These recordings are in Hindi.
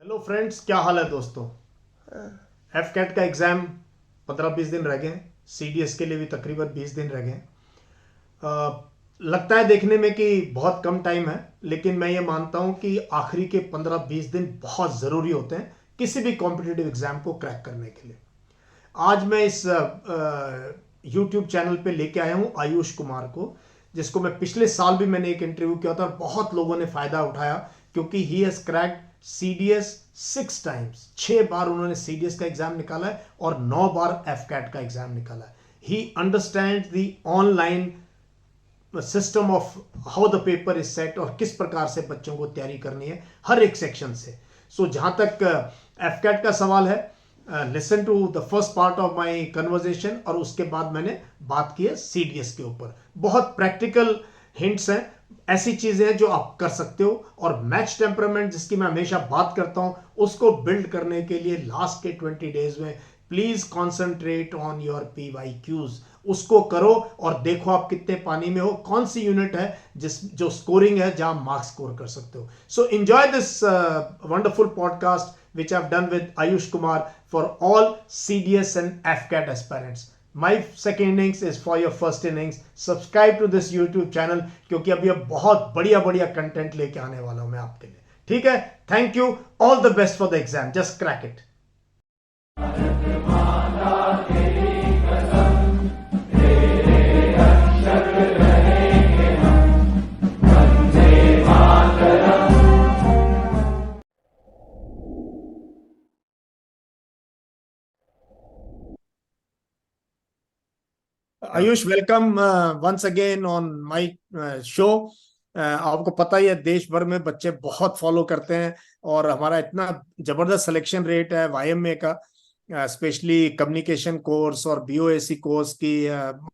हेलो फ्रेंड्स, क्या हाल है दोस्तों। एफ कैट का एग्ज़ाम 15-20 दिन रह गए। सी डी एस के लिए भी तकरीबन 20 दिन रह गए। लगता है देखने में कि बहुत कम टाइम है, लेकिन मैं ये मानता हूँ कि आखिरी के 15-20 दिन बहुत ज़रूरी होते हैं किसी भी कॉम्पिटिटिव एग्ज़ाम को क्रैक करने के लिए। आज मैं इस यूट्यूब चैनल पे लेके आया हूँ आयुष कुमार को, जिसको मैं पिछले साल भी मैंने एक इंटरव्यू किया था और बहुत लोगों ने फायदा उठाया, क्योंकि he has cracked C D S 6 times. 6 बार उन्होंने सी डी एस का एग्जाम निकाला है और 9 बार एफ कैट का एग्जाम निकाला है। He understand the online system of how the paper is set और किस प्रकार से बच्चों को तैयारी करनी है हर एक सेक्शन से। सो जहां तक एफ कैट का सवाल है, listen to the first part of my conversation, और उसके बाद मैंने बात की है सी डी एस के ऊपर। बहुत प्रैक्टिकल हिंट्स हैं, ऐसी चीजें हैं जो आप कर सकते हो। और मैच टेम्परामेंट, जिसकी मैं हमेशा बात करता हूं, उसको बिल्ड करने के लिए लास्ट के 20 डेज में please concentrate on your P Y Qs. उसको करो और देखो आप कितने पानी में हो, कौन सी यूनिट है जो स्कोरिंग है, जहां मार्क्स स्कोर कर सकते हो। So enjoy this wonderful podcast which I've done with Ayush Kumar for all CDS and FCAT aspirants. My second innings is for your first innings. Subscribe to this YouTube channel, क्योंकि अभी अब बहुत बढ़िया बढ़िया कंटेंट लेके आने वाला हूं मैं आपके लिए। ठीक है, thank you, all the best for the exam, just crack it. Ayush, welcome once again on my show. आपको पता ही है, देश भर में बच्चे बहुत फॉलो करते हैं और हमारा इतना जबरदस्त सिलेक्शन रेट है वाईएमए का, स्पेशली कम्युनिकेशन कोर्स और बीओएसी कोर्स की।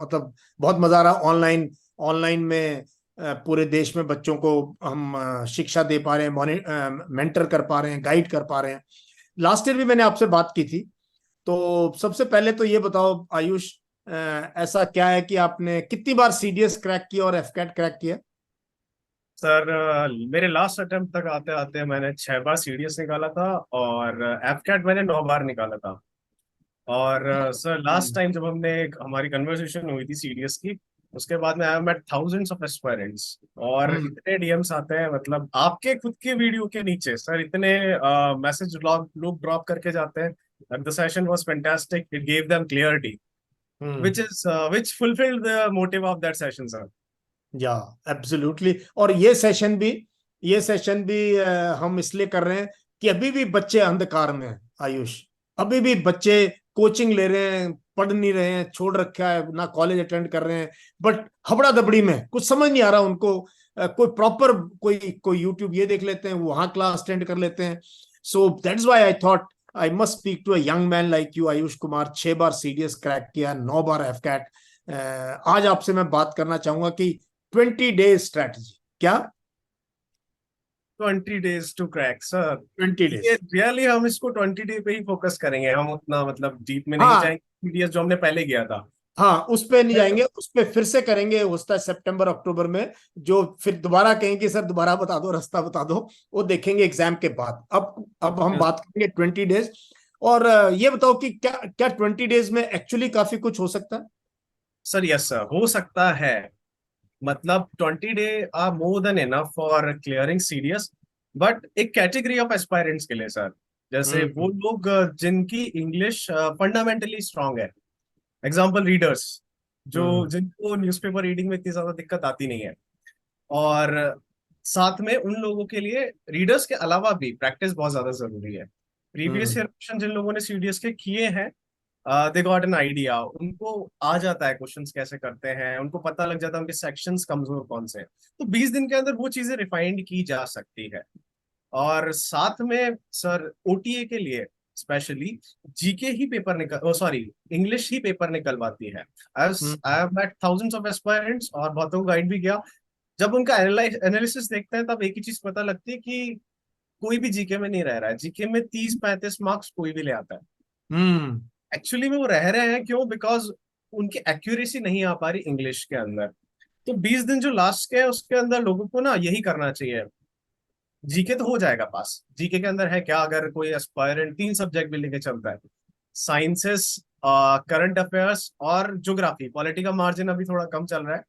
मतलब बहुत मजा आ रहा। ऑनलाइन ऑनलाइन में पूरे देश में बच्चों को हम शिक्षा दे पा रहे हैं, मेंटर कर पा रहे हैं, गाइड कर पा रहे हैं। लास्ट ईयर भी मैंने आपसे बात की थी। तो सबसे पहले तो ये बताओ आयुष, ऐसा क्या है कि आपने कितनी बार सीडीएस क्रैक किया और एफकैट क्रैक किया? सर, मेरे लास्ट अटेम्प्ट तक आते आते मैंने 6 बार सीडीएस निकाला था और एफकैट मैंने 9 बार निकाला था। और सर, लास्ट हम्म। टाइम जब हमारी कन्वर्सेशन हुई थी सीडीएस की, उसके बाद में I met thousands of aspirants और हम्म। इतने डीएम्स आते हैं, मतलब आपके खुद के वीडियो के नीचे सर इतने मैसेज लोग ड्रॉप करके जाते हैं। The session was fantastic, it gave them clarity hmm. which fulfilled the motive of that session, sir. या एब्सोल्युटली। और ये सेशन भी हम इसलिए कर रहे हैं कि अभी भी बच्चे अंधकार में हैं आयुष। अभी भी बच्चे कोचिंग ले रहे हैं, पढ़ नहीं रहे हैं, छोड़ रखा है, ना कॉलेज अटेंड कर रहे हैं, बट हबड़ा दबड़ी में कुछ समझ नहीं आ रहा उनको। कोई प्रॉपर कोई कोई यूट्यूब ये देख लेते हैं, वहां क्लास अटेंड कर लेते हैं। So that's why I thought I must speak to a young man like you Ayush Kumar. 6 बार सीडीएस क्रैक किया, 9 बार एफकैट। आज आपसे मैं बात करना चाहूंगा कि 20 डेज स्ट्रैटेजी क्या? 20 days to crack, sir. 20 days. ये रियली हम इसको 20 डे पे ही फोकस करेंगे, हम उतना मतलब डीप में नहीं हाँ, जाएंगे पीडीएस जो हमने पहले किया था। हाँ, उस पे नहीं जाएंगे, उस पे फिर से करेंगे, होता है सितंबर अक्टूबर में। जो फिर दोबारा कहेंगे सर दोबारा बता दो, रास्ता बता दो, वो देखेंगे एग्जाम के बाद। अब हम बात करेंगे 20 डेज। और ये बताओ कि क्या क्या 20 डेज में एक्चुअली काफी कुछ हो सकता है? सर यस सर, हो सकता है। मतलब 20 day are more than enough for clearing CDS, but एक कैटेगरी ऑफ एस्पायरेंट्स के लिए सर, जैसे वो हम्म। लोग जिनकी इंग्लिश फंडामेंटली स्ट्रांग है। एग्जाम्पल रीडर्स, जो हम्म। जिनको न्यूज़पेपर रीडिंग में इतनी ज्यादा दिक्कत आती नहीं है। और साथ में उन लोगों के लिए रीडर्स के अलावा भी प्रैक्टिस बहुत ज्यादा जरूरी है। प्रीवियस हम्म। ईयर क्वेश्चन जिन लोगों ने सीडीएस के किए हैं, दे गॉट एन आइडिया, उनको आ जाता है क्वेश्चंस कैसे करते हैं, उनको पता लग जाता है उनके सेक्शंस कमजोर कौन से हैं। तो 20 दिन के अंदर वो चीजें रिफाइंड की जा सकती है। और साथ में सर ओटीए के लिए स्पेशली जीके ही पेपर निकल, सॉरी, इंग्लिश ही पेपर निकलवाती है। I hmm. Have met thousands of aspirants और बहुतों को गाइड भी किया। जब उनका एनालिसिस देखते हैं तब एक ही चीज पता लगती है कि कोई भी जीके में नहीं रह रहा है। जीके में 30-35 मार्क्स कोई भी ले आता है। हम्म। एक्चुअली में वो रह रहे हैं क्यों? बिकॉज उनकी एक्यूरेसी नहीं आ पा रही इंग्लिश के अंदर। तो 20 दिन जो लास्ट के हैं उसके अंदर लोगों को ना यही करना चाहिए। जीके तो हो जाएगा पास। जीके के अंदर है क्या, अगर कोई एस्पायरेंट 3 सब्जेक्ट भी लेके चलता है, साइंसेस, करंट अफेयर्स और ज्योग्राफी, पॉलिटी का मार्जिन अभी थोड़ा कम चल रहा है,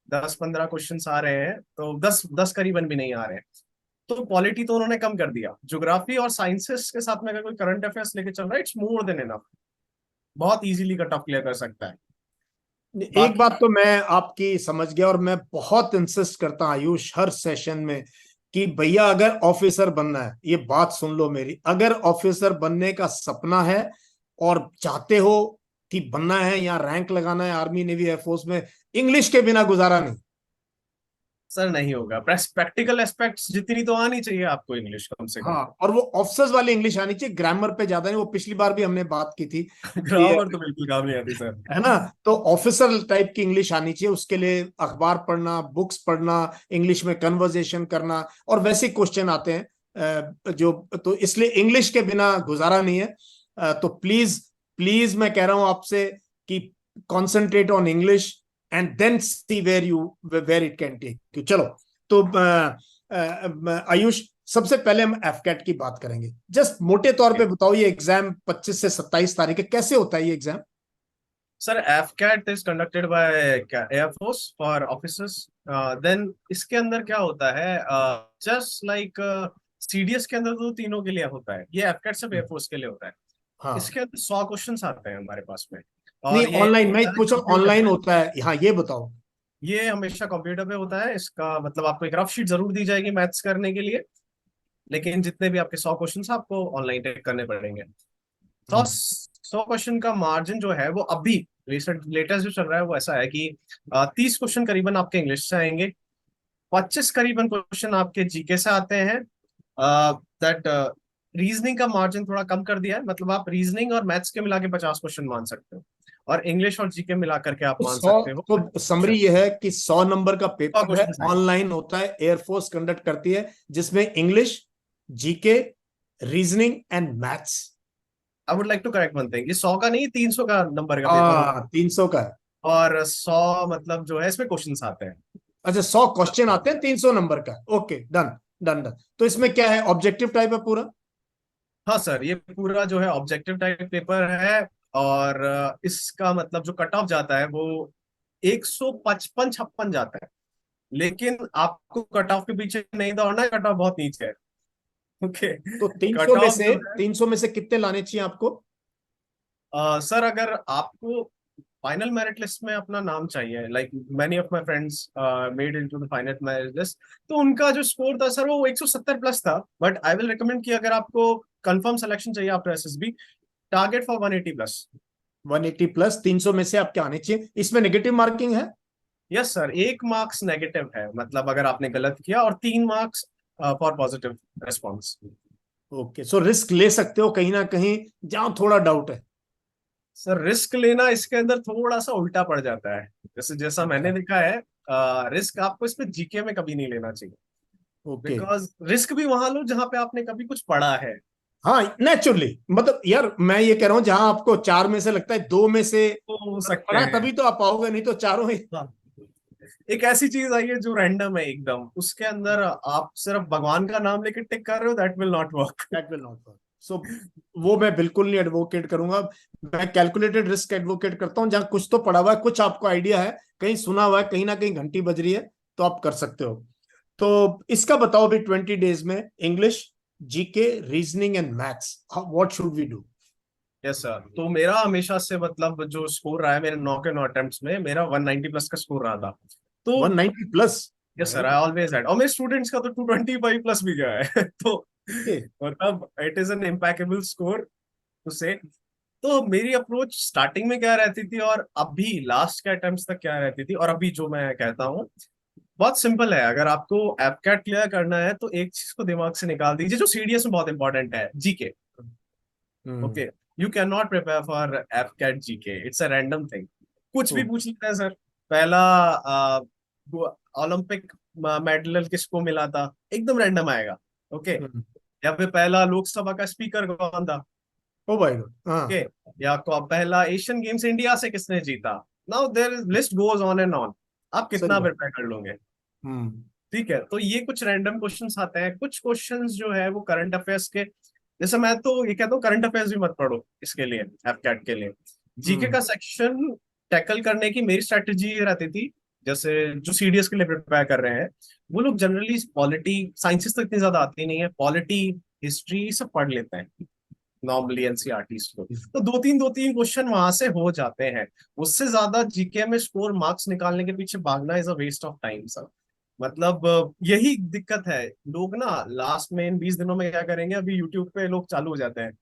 10-15 क्वेश्चन आ रहे हैं, तो 10-10 करीबन भी नहीं आ रहे हैं। तो पॉलिटी तो उन्होंने कम कर दिया, ज्योग्राफी और साइंसेस के साथ में अगर कोई करंट अफेयर्स लेके चल रहा है, इट्स मोर देन एनफ, बहुत इजीली कट ऑफ क्लियर कर सकता है। एक बाकी बात तो मैं आपकी समझ गया, और मैं बहुत इंसिस्ट करता हूं आयुष हर सेशन में कि भैया अगर ऑफिसर बनना है, ये बात सुन लो मेरी, अगर ऑफिसर बनने का सपना है और चाहते हो कि बनना है या रैंक लगाना है आर्मी नेवी एयरफोर्स में, इंग्लिश के बिना गुजारा नहीं। सर नहीं होगा, प्रैक्टिकल एस्पेक्ट्स जितनी तो आनी चाहिए आपको इंग्लिश कम से कम। हाँ, और वो ऑफिसर्स वाली इंग्लिश आनी चाहिए, ग्रामर पे ज्यादा नहीं। वो पिछली बार भी हमने बात की थी कि, ग्रामर तो बिल्कुल काम नहीं आती सर। है ना, तो ऑफिसर टाइप की इंग्लिश आनी चाहिए। उसके लिए अखबार पढ़ना, बुक्स पढ़ना, इंग्लिश में कन्वर्सेशन करना, और वैसे क्वेश्चन आते हैं जो, तो इसलिए इंग्लिश के बिना गुजारा नहीं है। तो प्लीज प्लीज मैं कह रहा हूं आपसे कि concentrate on English and then see where it can take you. चलो, तो आयुष, सबसे पहले हम एफकेट की बात करेंगे। जस्ट मोटे तौर पे बताओ, ये एग्जाम 25 से 27 तारीख है, कैसे होता है ये exam? Sir AFCAT is conducted by air force for officers. Then इसके अंदर क्या होता है, जस्ट लाइक सीडीएस के अंदर तो तीनों के लिए होता है, ये एफकैट सिर्फ एयरफोर्स के लिए होता है। हाँ, इसके अंदर 100 क्वेश्चंस आते हैं हमारे पास में, नहीं और ये ऑनलाइन, मैं होता है पूछा कंप्यूटर ऑनलाइन पे। होता है, हाँ ये बताओ। ये हमेशा कंप्यूटर पे होता है, इसका मतलब आपको एक रफ शीट जरूर दी जाएगी मैथ्स करने के लिए, लेकिन जितने भी आपके 100 क्वेश्चन आपको ऑनलाइन टेक करने पड़ेंगे। तो हम्म, 100 क्वेश्चन का मार्जिन जो है वो अभी रिसेंट लेटेस्ट जो चल रहा है वो ऐसा है कि 30 क्वेश्चन करीबन आपके इंग्लिश से आएंगे, 25 करीबन क्वेश्चन आपके जीके से आते हैं। दैट रीजनिंग का मार्जिन थोड़ा कम कर दिया है, मतलब आप रीजनिंग और मैथ्स के मिला के 50 क्वेश्चन मान सकते हो, और इंग्लिश और जीके मिला करके आप तो मान 100, सकते हो तो समरी 25 ये है कि 100 नंबर का पेपर है, क्वेश्चन आएंगे। ऑनलाइन होता है, एयरफोर्स कंडक्ट करती है, जिसमें English, GK, reasoning and maths. I would like to correct one thing, ये 100 का नहीं, 300 का नंबर का पेपर होगा, हाँ, 300 का है। और 100 मतलब जो है इसमें क्वेश्चंस आते हैं। अच्छा, 100 क्वेश्चन आते हैं, 300 नंबर का, ओके, डन डन डन। तो इसमें क्या है, ऑब्जेक्टिव टाइप है पूरा? हाँ सर, ये पूरा जो है ऑब्जेक्टिव टाइप पेपर है, और इसका मतलब जो कट ऑफ जाता है वो 155-56 जाता है, लेकिन आपको कट ऑफ के पीछे नहीं दौड़ना है, कट ऑफ बहुत नीचे है। ओके। तो 300 कट में ऑफ से जो है, 300 में से कितने लाने चाहिए आपको? सर अगर आपको फाइनल मेरिट लिस्ट में अपना नाम चाहिए, like many of my friends made into the final merit list, तो उनका जो स्कोर था सर वो 170 प्लस था, बट आई विल रिकमेंड कि अगर आपको कंफर्म सिलेक्शन चाहिए after SSB, target for 180 plus. 180 plus 300 में से आपके आने चाहिए। इसमें नेगेटिव मार्किंग है? यस सर, 1 मार्क्स नेगेटिव है, मतलब अगर आपने गलत किया, और 3 marks for positive response. Okay, so risk ले सकते हो कहीं ना कहीं जहां थोड़ा डाउट है। सर रिस्क लेना इसके अंदर थोड़ा सा उल्टा पड़ जाता है, जैसे जैसा मैंने अच्छा, देखा है, रिस्क आपको इसमें जीके में कभी नहीं लेना चाहिए, ओके। बिकॉज रिस्क भी वहां लो जहां पे आपने कभी कुछ पढ़ा है। हाँ, नेचुरली, मतलब यार मैं ये कह रहा हूं, जहां आपको चार में से लगता है दो में से तो हो सकते पढ़ा है, हैं। तभी तो आप पाओगे, नहीं तो चारों ही। हाँ। एक ऐसी चीज आई है जो रैंडम है एकदम, उसके अंदर आप सिर्फ भगवान का नाम लेके टिक कर रहे हो, that will not work. That will not work. So वो मैं बिल्कुल नहीं एडवोकेट करूंगा। मैं कैलकुलेटेड रिस्क एडवोकेट करता हूं, जहां कुछ तो पढ़ा हुआ है, कुछ आपको आइडिया है, कहीं सुना हुआ है, कहीं ना कहीं घंटी बज रही है, तो आप कर सकते हो। तो इसका बताओ अभी 20 डेज में English, GK, reasoning and maths, what should we do? Yes sir, तो मेरा हमेशा से मतलब जो स्कोर रहा है मेरे 9 के 9 अटेम्प्ट्स में, मेरा 190 प्लस का स्कोर रहा था। तो 190 plus? Yes sir, I always had, और मेरे स्टूडेंट्स का तो 225 प्लस भी गया है। तो ओके। मतलब it is an impeccable score to say. तो मेरी अप्रोच स्टार्टिंग में क्या रहती थी, और अभी लास्ट के अटेम्प्ट्स तक क्या रहती थी, और अभी जो मैं कहता हूँ, बहुत सिंपल है। अगर आपको एपकैट क्लियर करना है तो एक चीज को दिमाग से निकाल दीजिए जो सीडीएस में बहुत इंपॉर्टेंट है, GK. Hmm. Okay, you can not prepare for AFCAT GK, it's a random thing, कुछ भी पूछ लेता है सर। पहला ओलंपिक मेडल किसको मिला था, एकदम रैंडम आएगा। ओके, या फिर पहला लोकसभा का स्पीकर कौन था। ओ भाई गॉड, ओके, हाँ। या पहला एशियन गेम्स इंडिया से किसने जीता। Now there is list goes on and on, आप सही कितना बात। प्रिपेयर कर लोगे। हम्म। ठीक है, तो ये कुछ रैंडम क्वेश्चंस आते हैं, कुछ क्वेश्चंस जो है वो करंट अफेयर्स के। जैसे मैं तो ये कहता हूँ करंट अफेयर्स भी मत पढ़ो इसके लिए, एफकैट के लिए। जीके हम्म। का सेक्शन टैकल करने की मेरी स्ट्रेटेजी ये रहती थी, जैसे जो सीडीएस के लिए प्रिपेयर कर रहे हैं, वो लोग जनरली पॉलिटी साइंसेस तो इतनी ज्यादा आती नहीं है, पॉलिटी हिस्ट्री सब पढ़ लेते हैं नॉर्मली एनसीईआरटीज को। तो दो तीन क्वेश्चन वहां से हो जाते हैं। उससे ज्यादा जीके में स्कोर मार्क्स निकालने के पीछे भागना is a waste of time sir. मतलब यही दिक्कत है। लोग ना लास्ट में इन 20 दिनों में क्या करेंगे, अभी यूट्यूब पे लोग चालू हो जाते हैं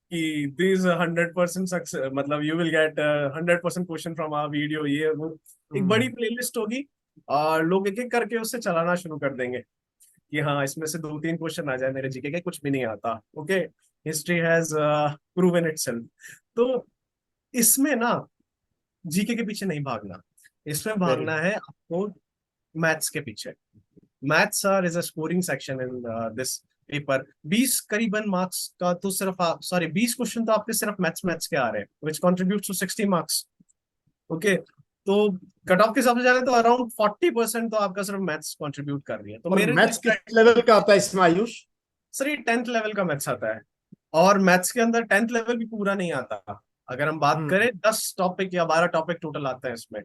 कि दिस 100% सक्सेस, मतलब you will get 100% question from our video, ये वो। एक बड़ी हम्म। प्लेलिस्ट होगी और लोग एक एक करके उससे चलाना शुरू कर देंगे कि हाँ इसमें से दो तीन क्वेश्चन आ जाए, मेरे जीके के कुछ भी नहीं आता। Okay, history has proven itself. तो इसमें ना जीके के पीछे नहीं भागना, इसमें वेरी भागना है आपको मैथ्स के पीछे। Maths sir is a scoring section in this paper. 20 करीबन मार्क्स का तो सिर्फ आप, सॉरी 20 क्वेश्चन तो आपके सिर्फ मैथ्स मैथ्स के आ रहे हैं, which contribute to 60 marks. Okay, तो कट ऑफ के हिसाब से जाए तो अराउंड 40% तो आपका सिर्फ मैथ्स कंट्रीब्यूट कर रही है। तो और मेरे जो मैथ्स किस लेवल का आता है इसमें आयुष? सर ये 10th लेवल का मैथ्स आता है, और मैथ्स के अंदर 10th लेवल भी पूरा नहीं आता। अगर हम बात हम्म। करें 10 टॉपिक या 12 टॉपिक टोटल आते हैं इसमें।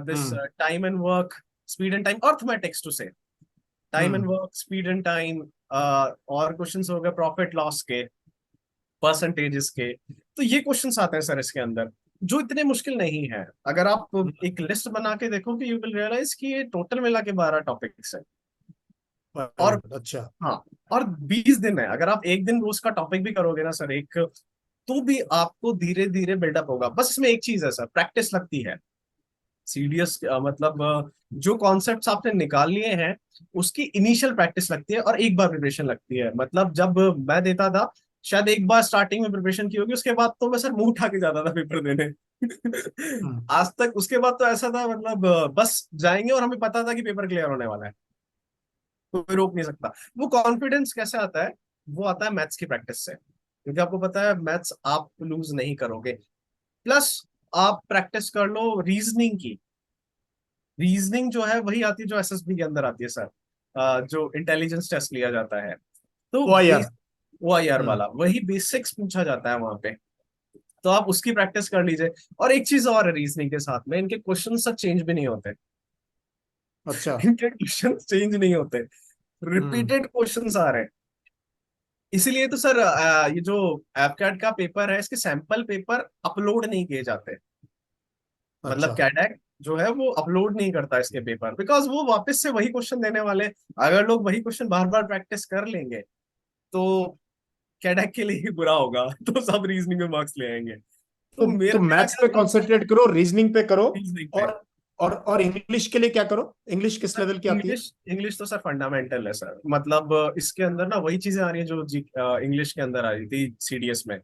This hmm. Time and work, speed and time, arithmetics two से, time and hmm. Work, speed and time, और क्वेश्चंस हो गए प्रॉफिट लॉस के, परसेंटेजेस के। तो ये क्वेश्चंस आते हैं सर इसके अंदर, जो इतने मुश्किल नहीं है। अगर आप एक लिस्ट बना के देखोगे यू विल रियलाइज कि ये टोटल मिला के 12 टॉपिक्स है। और अच्छा। हाँ, और 20 दिन है, अगर आप एक दिन रोज का टॉपिक भी करोगे ना सर एक, तो भी आपको धीरे धीरे बिल्डअप होगा। बस इसमें एक चीज है सर, प्रैक्टिस लगती है। सीडीएस मतलब जो कॉन्सेप्ट्स आपने निकाल लिए हैं उसकी इनिशियल प्रैक्टिस लगती है, और एक बार प्रिपरेशन लगती है। मतलब जब मैं देता था, शायद एक बार स्टार्टिंग में प्रिपरेशन की होगी, उसके बाद तो मैं सर मुंह उठा के जाता था पेपर देने। हम्म। आज तक उसके बाद तो ऐसा था, मतलब बस जाएंगे और हमें पता था कि पेपर क्लियर होने वाला है, कोई रोक नहीं सकता। वो कॉन्फिडेंस कैसे आता है? वो आता है मैथ्स की प्रैक्टिस से, क्योंकि आपको पता है मैथ्स आप लूज नहीं करोगे। प्लस आप प्रैक्टिस कर लो रीजनिंग की। रीजनिंग जो है वही आती है जो एसएसबी के अंदर आती है सर, जो इंटेलिजेंस टेस्ट लिया जाता है। तो ओ यार। बेस ओ आई आर हम्म। वाला वही बेसिक्स पूछा जाता है वहां पे। तो आप उसकी प्रैक्टिस कर लीजिए। और एक चीज और है रीजनिंग के साथ में, इनके क्वेश्चन सर चेंज भी नहीं होते। अच्छा। इनके क्वेश्चन चेंज नहीं होते, हम्म। रिपीटेड क्वेश्चंस आ रहे हैं। इसीलिए तो सर ये जो एपकैट का पेपर है इसके सैंपल पेपर अपलोड नहीं किए जाते। मतलब अच्छा। कैडेक जो है वो अपलोड नहीं करता इसके पेपर, बिकॉज वो वापस से वही क्वेश्चन देने वाले। अगर लोग वही क्वेश्चन बार बार प्रैक्टिस कर लेंगे तो कैडेक के लिए ही बुरा होगा। तो सब रीजनिंग में मार्क्स ले आएंगे। तो तो मेरा मैथ्स क्या पे था, कंसंट्रेट करो, रीजनिंग पे करो। रीजनिंग पे। और इंग्लिश के लिए क्या करो? इंग्लिश किस लेवल की आती है? इंग्लिश इंग्लिश तो सर फंडामेंटल है सर। मतलब इसके अंदर ना वही चीजें आ रही है जो इंग्लिश के अंदर आ रही थी सीडीएस में। हम्म।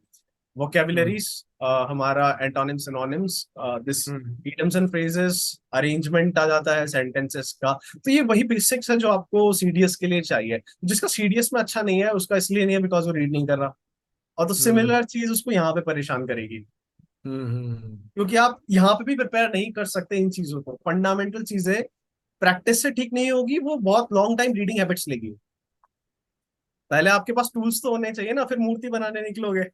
वोकेबुलरीज, हमारा antonyms synonyms, this hmm. Idioms and phrases, arrangement आ जाता है सेंटेंसेस का। तो ये वही बेसिक्स है जो आपको सीडीएस के लिए चाहिए। जिसका सीडीएस में अच्छा नहीं है उसका इसलिए नहीं है बिकॉज वो रीड नहीं कर रहा, और तो हम्म। सिमिलर चीज उसको यहाँ पे परेशान करेगी। हम्म। क्योंकि आप यहाँ पे भी प्रिपेयर नहीं कर सकते इन चीजों को। फंडामेंटल चीजें प्रैक्टिस से ठीक नहीं होगी, वो बहुत लॉन्ग टाइम रीडिंग हैबिट्स लेगी। पहले आपके पास टूल्स तो होने चाहिए ना, फिर मूर्ति बनाने निकलोगे।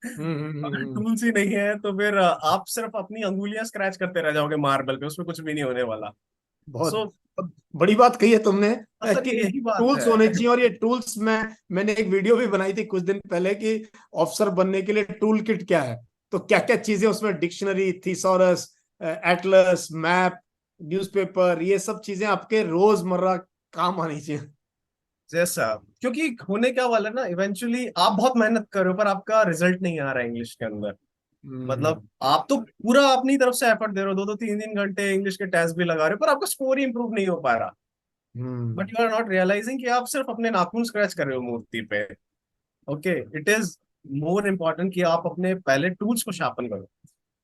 हम्म। हम्म। अगर टूल्स ही नहीं है तो फिर आप सिर्फ अपनी अंगुलियां स्क्रैच करते रह जाओगे मार्बल पे, उसमें कुछ भी नहीं होने वाला। बहुत सो बहुत बड़ी बात कही है तुमने सर कि यही बात टूल्स है। होने चाहिए। और ये टूल्स मैंने एक वीडियो भी बनाई थी कुछ दिन पहले कि ऑफिसर बनने के लिए टूल किट क्या है। तो क्या क्या चीजें उसमें, dictionary, thesaurus, Atlas, map, newspaper, ये सब चीजें आपके रोजमर्रा काम आनी चाहिए। जैसा, क्योंकि होने क्या वाला है ना, इवेंचुअली आप बहुत मेहनत कर रहे हो पर आपका रिजल्ट नहीं आ रहा है इंग्लिश के अंदर। हम्म। मतलब आप तो पूरा अपनी तरफ से एफर्ट दे रहे हो, दो दो तीन तीन घंटे इंग्लिश के टेस्ट भी लगा रहे हो, पर आपका स्कोर ही इंप्रूव नहीं हो पा रहा। Hmm. But you are not realising कि आप सिर्फ अपने नाखून स्क्रैच कर रहे हो मूर्ति पे। Okay, it is more important कि आप अपने पहले टूल्स को शार्पन करो।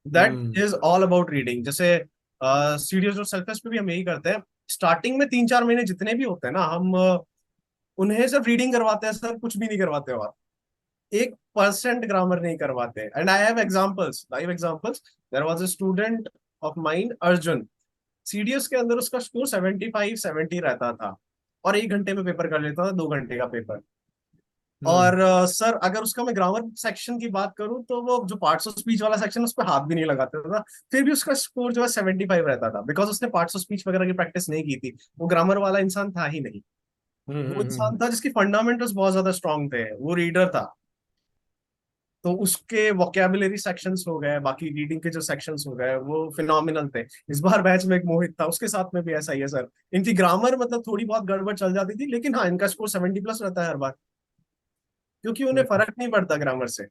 That hmm. Is all about reading. जैसे सीडीएस और सेल्फ पे भी हम यही करते हैं। स्टार्टिंग में 3-4 महीने जितने भी होते हैं ना, हम उन्हें सिर्फ रीडिंग करवाते हैं सर, कुछ भी नहीं करवाते। और 1% ग्रामर नहीं करवाते। And I have examples, live examples. There was a student of mine, Arjun. CDS के अंदर उसका स्कोर 75-70 रहता था, और 1 घंटे में पेपर कर लेता था, 2 घंटे का पेपर। हम्म। और सर अगर उसका मैं ग्रामर सेक्शन की बात करूं तो वो जो पार्ट्स ऑफ स्पीच वाला सेक्शन, उस पर हाथ भी नहीं लगाता था, फिर भी उसका स्कोर जो है 75 रहता था, बिकॉज उसने पार्ट्स ऑफ स्पीच वगैरह की प्रैक्टिस नहीं की थी। वो ग्रामर वाला इंसान था ही नहीं। वो इंसान हम्म। था जिसकी फंडामेंटल्स बहुत ज्यादा स्ट्रांग थे, वो रीडर था। तो उसके वोकेबुलरी सेक्शंस हो गए, बाकी रीडिंग के जो सेक्शंस हो गए, वो फिनोमिनल थे। इस बार बैच में एक मोहित था, उसके साथ में भी ऐसा ही है सर। इनकी ग्रामर मतलब थोड़ी बहुत गड़बड़ चल जाती थी, लेकिन हाँ इनका स्कोर 70+ रहता है हर बार, क्योंकि उन्हें हम्म। फर्क नहीं पड़ता ग्रामर से।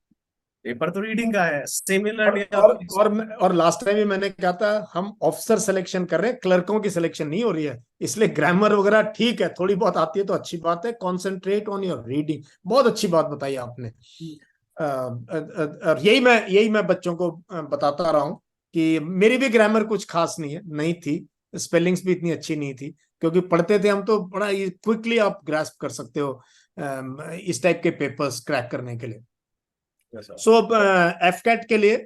पेपर तो रीडिंग का है, और सिमिलरली और आप। और लास्ट टाइम भी मैंने कहा था, हम ऑफिसर सिलेक्शन कर रहे हैं, क्लर्कों की सिलेक्शन नहीं हो रही है। इसलिए ग्रामर वगैरह ठीक है, थोड़ी बहुत आती है तो अच्छी बात है। कॉन्सेंट्रेट ऑन योर रीडिंग, बहुत अच्छी बात बताई आपने। और यही मैं बच्चों को बताता रहा हूँ कि मेरी भी ग्रामर कुछ खास नहीं थी, स्पेलिंग्स भी इतनी अच्छी नहीं थी, क्योंकि पढ़ते थे हम तो बड़ा क्विकली आप ग्रास्प कर सकते हो इस टाइप के पेपर्स क्रैक करने के लिए। सो अब एफ कैट के लिए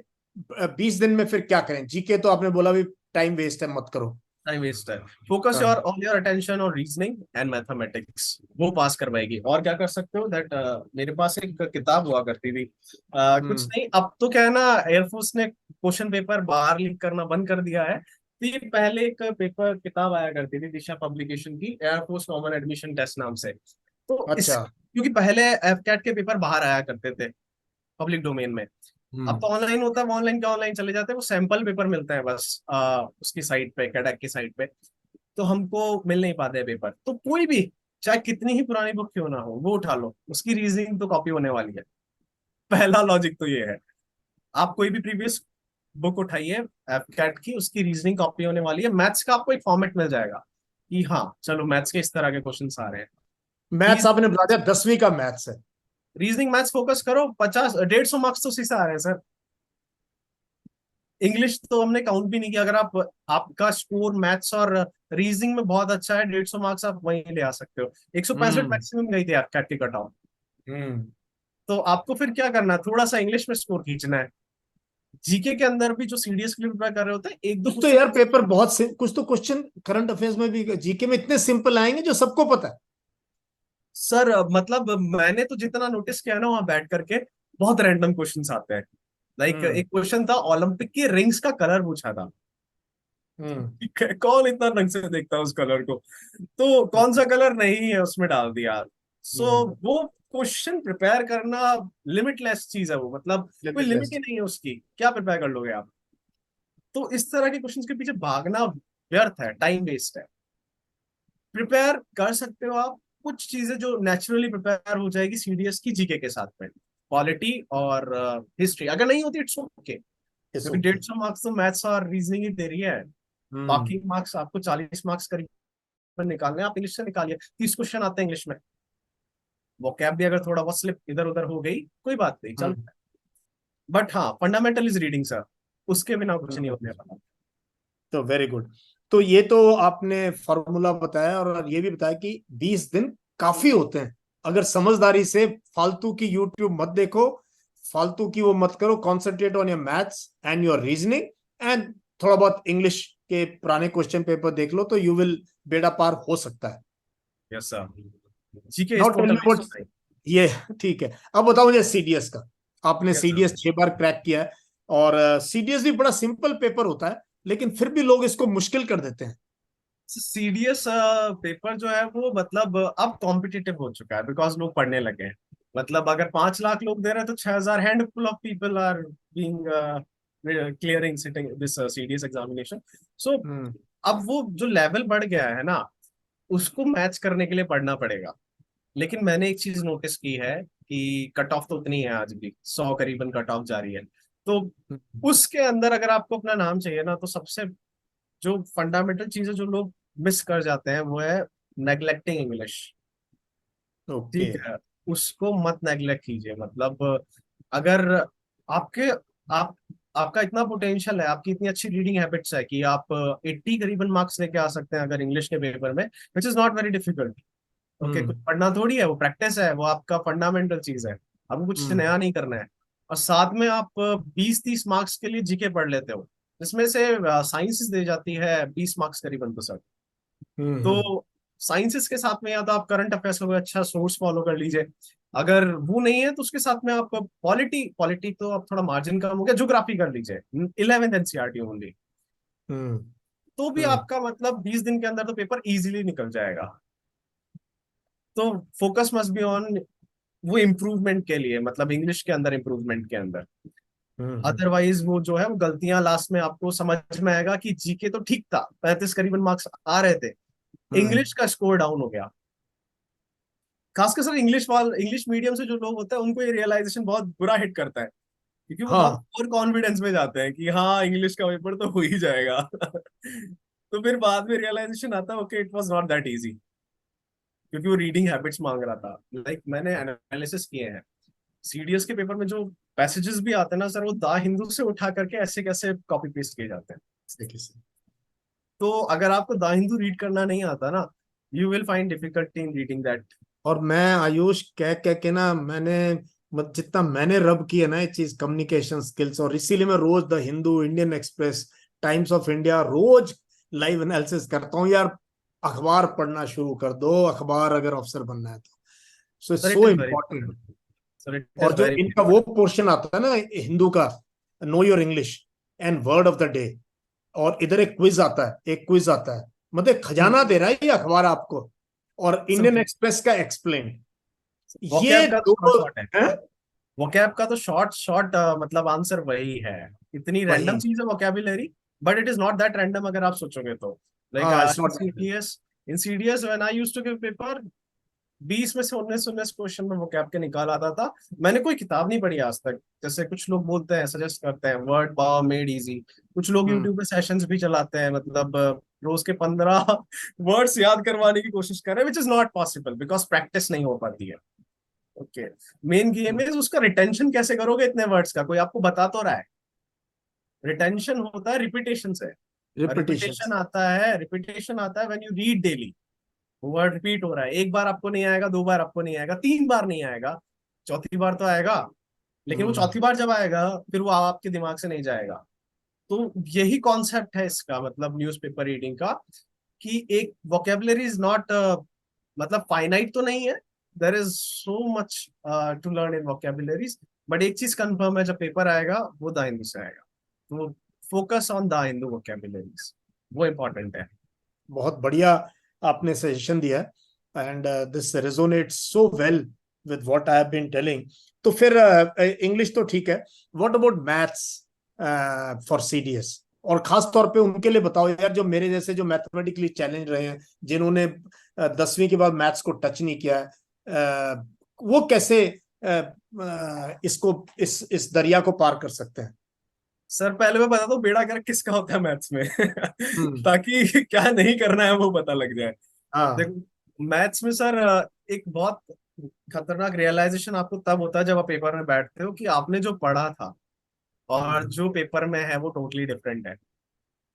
20 दिन में फिर क्या करें? जीके तो आपने बोला भी टाइम वेस्ट है, मत करो। टाइम वेस्ट है। फोकस हाँ। Your all your attention on reasoning and mathematics, वो पास करवाएगी। और क्या कर सकते हो दैट, मेरे पास एक किताब हुआ करती थी, कुछ हम्म। नहीं, अब तो क्या है ना, एयरफोर्स ने क्वेश्चन पेपर बाहर लीक करना बंद कर दिया है। तो ये पहले एक पेपर किताब आया करती थी दिशा पब्लिकेशन की, एयरफोर्स कॉमन एडमिशन टेस्ट नाम से। तो इस, अच्छा। क्योंकि पहले एफ कैट के पेपर बाहर आया करते थे पब्लिक डोमेन में, अब हम्म। तो ऑनलाइन होता है, वो ऑनलाइन का ऑनलाइन चले जाते हैं, वो सैंपल पेपर मिलते हैं बस उसकी साइट पे, कैडेक की साइट पे। तो हमको मिल नहीं पाते हैं पेपर, तो कोई भी, चाहे कितनी ही पुरानी बुक क्यों ना हो, वो उठा लो, उसकी रीजनिंग तो कॉपी होने वाली है। पहला लॉजिक तो ये है। आप कोई भी प्रीवियस बुक उठाइए कैट की, उसकी रीजनिंग कॉपी होने वाली है। मैथ्स का आपको एक फॉर्मेट मिल जाएगा कि हाँ चलो मैथ्स के इस तरह के क्वेश्चन आ रहे हैं। मैथ्स आपने बता दिया, 10वीं का मैथ्स है। रीजनिंग मैथ्स फोकस करो, 50 150 मार्क्स तो उसी से आ रहे हैं सर। इंग्लिश तो हमने काउंट भी नहीं किया। अगर आप, आपका स्कोर मैथ्स और रीजनिंग में बहुत अच्छा है, 150 मार्क्स आप वहीं ले आ सकते हो। 165 हम्म। मैक्सिमम गई थी कैट की कट ऑफ। हम्म। तो आपको फिर क्या करना है, थोड़ा सा इंग्लिश में स्कोर खींचना है। जीके के अंदर भी जो सीडीएस के लिए प्रिपेयर कर रहे होते हैं, एक दो कुछ तो क्वेश्चन। यार पेपर कुछ तो क्वेश्चन करंट अफेयर्स में भी जीके में इतने सिंपल आएंगे जो सबको पता है। सर मतलब मैंने तो जितना नोटिस किया ना वहां बैठ करके, बहुत रैंडम क्वेश्चंस आते हैं। लाइक हम्म। एक क्वेश्चन था, ओलंपिक की रिंग्स का कलर पूछा था। हम्म। ठीक है, कौन इतना ढंग से देखता है उस कलर को? तो कौन सा कलर नहीं है उसमें डाल दिया। सो हम्म। वो क्वेश्चन प्रिपेयर करना लिमिटलेस चीज है, वो मतलब कोई लिमिट लिमिटलेस। ही नहीं है उसकी, क्या प्रिपेयर कर लोगे आप? तो इस तरह के क्वेश्चंस के पीछे भागना व्यर्थ है, टाइम वेस्ट है। प्रिपेयर कर सकते हो आप कुछ चीजें जो नेचुरली प्रिपेयर हो जाएगी सीडीएस की जीके के साथ में, पॉलिटी और हिस्ट्री। अगर नहीं होती इट्स ओके, इट्स क्योंकि ओके। 150 मार्क्स तो मैथ्स और रीजनिंग ही दे रही है। हम्म। बाकी मार्क्स आपको 40 मार्क्स करीब निकालने हैं, आप इंग्लिश से निकालिए, 30 क्वेश्चन आते हैं इंग्लिश में। वो कैब भी अगर थोड़ा बहुत स्लिप इधर उधर हो गई, कोई बात नहीं, चल। हम्म। बट हाँ, फंडामेंटल इज रीडिंग सर, उसके बिना कुछ नहीं होने हम्म। वाला। तो वेरी गुड। तो ये तो आपने फॉर्मूला बताया, और ये भी बताया कि 20 दिन काफी होते हैं अगर समझदारी से। फालतू की यूट्यूब मत देखो, फालतू की वो मत करो। Concentrate on your maths and your reasoning, and थोड़ा बहुत इंग्लिश के पुराने क्वेश्चन पेपर देख लो, तो यू विल बेड़ा पार हो सकता है। Yes sir, GK now is tell me total what. ये ठीक है। अब बताओ मुझे सीडीएस का। आपने यस सर। सीडीएस 6 बार क्रैक किया है, और सीडीएस भी बड़ा सिंपल पेपर होता है, लेकिन फिर भी लोग इसको मुश्किल कर देते हैं। सीडीएस पेपर जो है वो मतलब अब कॉम्पिटिटिव हो चुका है, बिकॉज लोग पढ़ने लगे हैं। मतलब अगर 5 लाख लोग दे रहे हैं तो 6,000 handful of people are being clearing sitting this CDS examination. So hmm. अब वो जो लेवल बढ़ गया है ना, उसको मैच करने के लिए पढ़ना पड़ेगा। लेकिन मैंने एक चीज नोटिस की है कि कट ऑफ तो उतनी है, आज भी 100 करीबन कट ऑफ जा रही है। तो उसके अंदर अगर आपको अपना नाम चाहिए ना, तो सबसे जो फंडामेंटल चीजें जो लोग मिस कर जाते हैं वो है नेग्लेक्टिंग इंग्लिश। ओके। ठीक है, उसको मत नेग्लेक्ट कीजिए। मतलब अगर आपके, आप, आपका इतना पोटेंशियल है, आपकी इतनी अच्छी रीडिंग हैबिट्स है कि आप 80 करीबन मार्क्स लेके आ सकते हैं अगर इंग्लिश के पेपर में, which is not very difficult. Okay, कुछ हम्म। पढ़ना थोड़ी है, वो प्रैक्टिस है, वो आपका फंडामेंटल चीज है। आपको कुछ हम्म। नया नहीं करना है। और साथ में आप 20-30 मार्क्स के लिए जीके पढ़ लेते हो, जिसमें से साइंसेस दी जाती है 20 मार्क्स करीबन तो सर। हम्म। तो साइंसेस के साथ में या तो आप करंट अफेयर्स का कोई अच्छा सोर्स फॉलो कर लीजिए, अगर वो नहीं है तो उसके साथ में आप पॉलिटी पॉलिटी तो आप थोड़ा मार्जिन कम हो गया, ज्योग्राफी कर लीजिए 11th एनसीईआरटी ओनली। हम्म। तो भी हम्म। आपका मतलब 20 दिन के अंदर तो पेपर इजीली निकल जाएगा। तो फोकस मस्ट बी ऑन वो इम्प्रूवमेंट के लिए, मतलब इंग्लिश के अंदर इम्प्रूवमेंट के अंदर। हम्म। अदरवाइज वो जो है वो गलतियां लास्ट में आपको समझ में आएगा कि जीके तो ठीक था, 35 करीबन मार्क्स आ रहे थे, हम्म। इंग्लिश का स्कोर डाउन हो गया। खासकर सर इंग्लिश मीडियम से जो लोग होते हैं उनको ये रियलाइजेशन बहुत बुरा हिट करता है, क्योंकि वो बहुत हाँ। ओवर कॉन्फिडेंस में जाते हैं कि हाँ इंग्लिश का पेपर तो हो ही जाएगा। तो फिर बाद में रियलाइजेशन आता है okay it was not that easy, क्योंकि वो रीडिंग हैबिट्स मांग रहा था। मैंने एनालिसिस किए हैं सीडीएस के पेपर में, जो पैसेजेस भी आते हैं ना सर, वो द हिंदू से उठा करके ऐसे कैसे कॉपी पेस्ट किए जाते हैं। देखिए सर। तो अगर आपको द हिंदू रीड करना नहीं आता ना, you will find difficulty in reading that. और मैं आयुष कह कह के ना, मैंने जितना मैंने रब की है ना ये चीज, कम्युनिकेशन स्किल्स, और इसीलिए मैं रोज the Hindu, Indian Express, Times of India रोज लाइव एनालिसिस करता हूँ यार। अखबार पढ़ना शुरू कर दो, अखबार अगर अफसर बनना है तो। So it's sir it so is very important. Important. Sir it और इज जो वेरी इनका वो पोर्शन आता है ना हिंदू का, know your English and word of the day, और इधर एक क्विज आता है, एक क्विज आता है, मतलब खजाना दे रहा है ये अखबार आपको। और इंडियन सर एक्सप्रेस का एक्सप्लेन, ये वोकैब का तो दो शॉर्ट शॉर्ट है। हैं। वोकैब का तो शॉर्ट शॉर्ट मतलब आंसर वही है। इतनी रैंडम वही। चीज है vocabulary, but it is not that random अगर आप सोचोगे तो। लाइक हाँ, it's in not. CDS, when I used to give paper, 20 में से 19 क्वेश्चन में वोकैब के निकाल आता था। मैंने कोई किताब नहीं पढ़ी आज तक। जैसे कुछ लोग बोलते हैं, सजेस्ट करते हैं वर्ड पावर मेड इजी, कुछ लोग हम्म। यूट्यूब पे सेशंस भी चलाते हैं, मतलब रोज के 15 वर्ड्स याद करवाने की कोशिश कर रहे हैं, which is not possible because practice नहीं हो पाती है। ओके, मेन गेम इज उसका रिटेंशन कैसे करोगे इतने वर्ड्स का, कोई आपको बता तो रहा है। रिटेंशन होता है रिपीटेशन से। रिपीटिशन। रिपीटेशन आता है when you read daily. Word repeat हो रहा है, एक बार आपको नहीं आएगा, 2 बार आपको नहीं आएगा, 3 बार नहीं आएगा, चौथी बार तो आएगा। लेकिन वो हम्म। चौथी बार जब आएगा फिर वो आपके दिमाग से नहीं जाएगा। तो यही कॉन्सेप्ट है इसका, मतलब न्यूज़पेपर रीडिंग का, कि एक वोकेबलरी इज नॉट, मतलब फाइनाइट तो नहीं है, there is so much to learn in vocabularies. But एक चीज कंफर्म है, जब पेपर आएगा वो द हिंदू से आएगा, तो focus on the Hindu vocabularies, वो इंपॉर्टेंट है। बहुत बढ़िया आपने सजेशन दिया है, and this resonates so well with what I have been telling. तो फिर इंग्लिश तो ठीक है, what about maths for CDS? और खास तौर पे उनके लिए बताओ यार, जो मेरे जैसे जो मैथमेटिकली चैलेंज रहे हैं, जिन्होंने 10वीं के बाद मैथ्स को टच नहीं किया है, वो कैसे इसको इस दरिया को पार कर सकते हैं? सर पहले मैं बता दूं बेड़ा गर्क किसका होता है मैथ्स में, हम्म। ताकि क्या नहीं करना है वो पता लग जाए। हाँ। देखो मैथ्स में सर एक बहुत खतरनाक रियलाइजेशन आपको तब होता है जब आप पेपर में बैठते हो कि आपने जो पढ़ा था और हम्म। जो पेपर में है वो टोटली डिफरेंट है।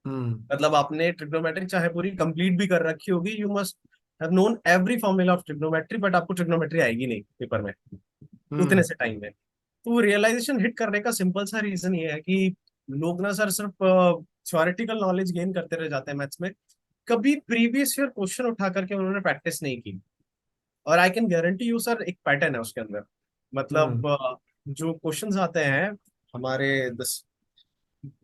हम्म। मतलब आपने ट्रिग्नोमेट्री चाहे पूरी कंप्लीट भी कर रखी होगी, you must have known every formula of trigonometry, but आपको ट्रिग्नोमेट्री आएगी नहीं पेपर में उतने हम्म। से टाइम में। तो वो रियलाइजेशन हिट करने का सिंपल सा रीजन ये है कि लोग ना सर सिर्फ थ्योरेटिकल नॉलेज गेन करते रह जाते हैं मैथ्स में, कभी प्रीवियस ईयर क्वेश्चन उठा करके उन्होंने प्रैक्टिस नहीं की। और I can guarantee you sir एक पैटर्न है उसके अंदर, हम्म। मतलब जो क्वेश्चंस आते हैं हमारे दस,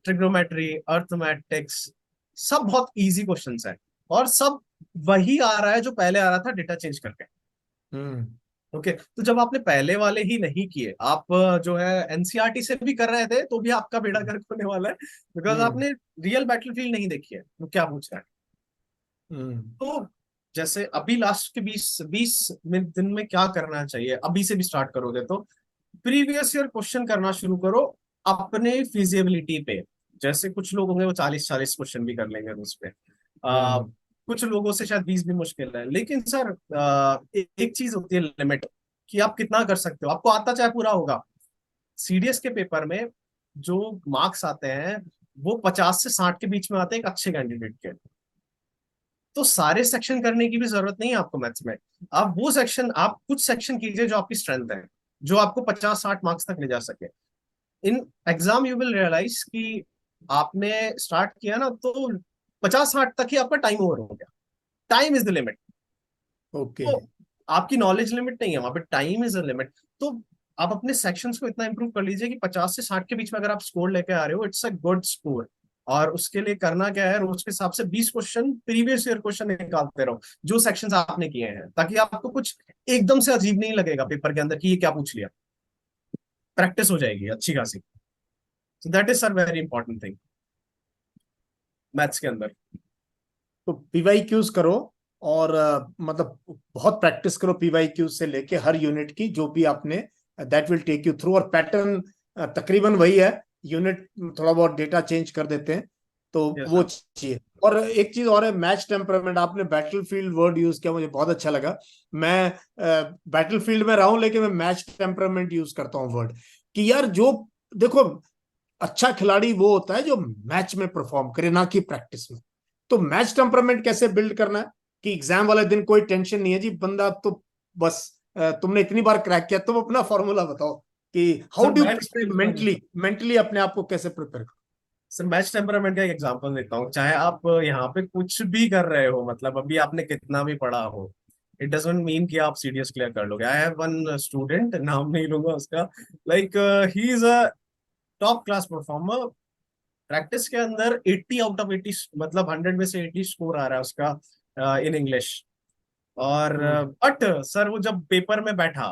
ट्रिग्नोमेट्री, अर्थमेटिक्स, सब बहुत इजी क्वेश्चंस है, और सब वही आ रहा है जो पहले आ रहा था डेटा चेंज करके। हम्म। ओके, तो जब आपने पहले वाले ही नहीं किए, आप जो है एनसीईआरटी से भी कर रहे थे, तो भी आपका बेड़ा गर्क होने वाला है, बिकॉज हम्म। आपने रियल बैटलफील्ड नहीं देखी है वो क्या पूछ रहा है। हम्म। तो जैसे अभी लास्ट के 20 20 दिन में क्या करना चाहिए, अभी से भी स्टार्ट करोगे तो प्रीवियस ईयर क्वेश्चन करना शुरू करो अपने फिजिबिलिटी पे। जैसे कुछ लोग होंगे वो 40 40 क्वेश्चन भी कर लेंगे उस पे, हम्म। कुछ लोगों से शायद 20 भी मुश्किल है। लेकिन सर एक चीज होती है लिमिट, कि आप कितना कर सकते हो, आपको आता चाहे पूरा होगा। सीडीएस के पेपर में जो मार्क्स आते हैं वो 50 से 60 के बीच में आते हैं एक अच्छे कैंडिडेट के। तो सारे सेक्शन करने की भी जरूरत नहीं है आपको मैथ्स में। आप कुछ सेक्शन कीजिए जो आपकी स्ट्रेंथ है, जो आपको 50 60 मार्क्स तक ले जा सके। In exam you will realise कि आपने स्टार्ट किया ना तो 50-60 तक ही आपका टाइम ओवर हो गया। Time is the limit. Okay. तो आपकी नॉलेज लिमिट नहीं है, वहां पे टाइम इज अ लिमिट। तो आप अपने सेक्शंस को इतना इंप्रूव कर लीजिए कि 50 से 60 के बीच में अगर आप स्कोर लेके आ रहे हो, इट्स अ गुड स्कोर। और उसके लिए करना क्या है, रोज के हिसाब से 20 क्वेश्चन, प्रीवियस ईयर क्वेश्चन निकालते रहो जो सेक्शंस आपने किए हैं, ताकि आपको कुछ एकदम से अजीब नहीं लगेगा पेपर के अंदर कि ये क्या पूछ लिया। प्रैक्टिस हो जाएगी अच्छी खासी। So that is sir very important thing maths के अंदर। तो पीवाई क्यूज करो, और मतलब बहुत प्रैक्टिस करो पीवाई क्यूज से लेके हर यूनिट की जो भी आपने, that will take you through. और पैटर्न तकरीबन वही है, यूनिट थोड़ा बहुत डेटा चेंज कर देते हैं, तो यस वो सर। चाहिए। और एक चीज और है, मैच टेम्परामेंट। आपने बैटलफील्ड वर्ड यूज किया, मुझे बहुत अच्छा लगा। मैं बैटलफील्ड में रहा हूं, लेकिन मैं मैच टेम्परामेंट यूज करता हूँ वर्ड, कि यार जो, देखो, अच्छा खिलाड़ी वो होता है जो मैच में परफॉर्म करे, ना कि प्रैक्टिस में। तो मैच टेम्परामेंट कैसे बिल्ड करना है, कि एग्जाम वाले दिन कोई टेंशन नहीं है जी, बंदा तो बस, तुमने इतनी बार क्रैक किया, तुम अपना फॉर्मूला बताओ कि how sir do match prepare mentally, mentally अपने आप को कैसे प्रिपेयर करो। सर मैच टेम्परामेंट का एक एग्जांपल देता हूँ। चाहे आप यहाँ पे कुछ भी कर रहे हो, मतलब अभी आपने कितना भी पढ़ा हो, इट डजंट मीन कि आप सीडीएस क्लियर कर लोगे। आई हैव वन स्टूडेंट, नाम नहीं लूंगा उसका, like he is a top class performer. Practice के अंदर 80 आउट ऑफ 80, मतलब 100 में से 80 स्कोर आ रहा है उसका इन इंग्लिश। और हम्म। बट सर वो जब पेपर में बैठा,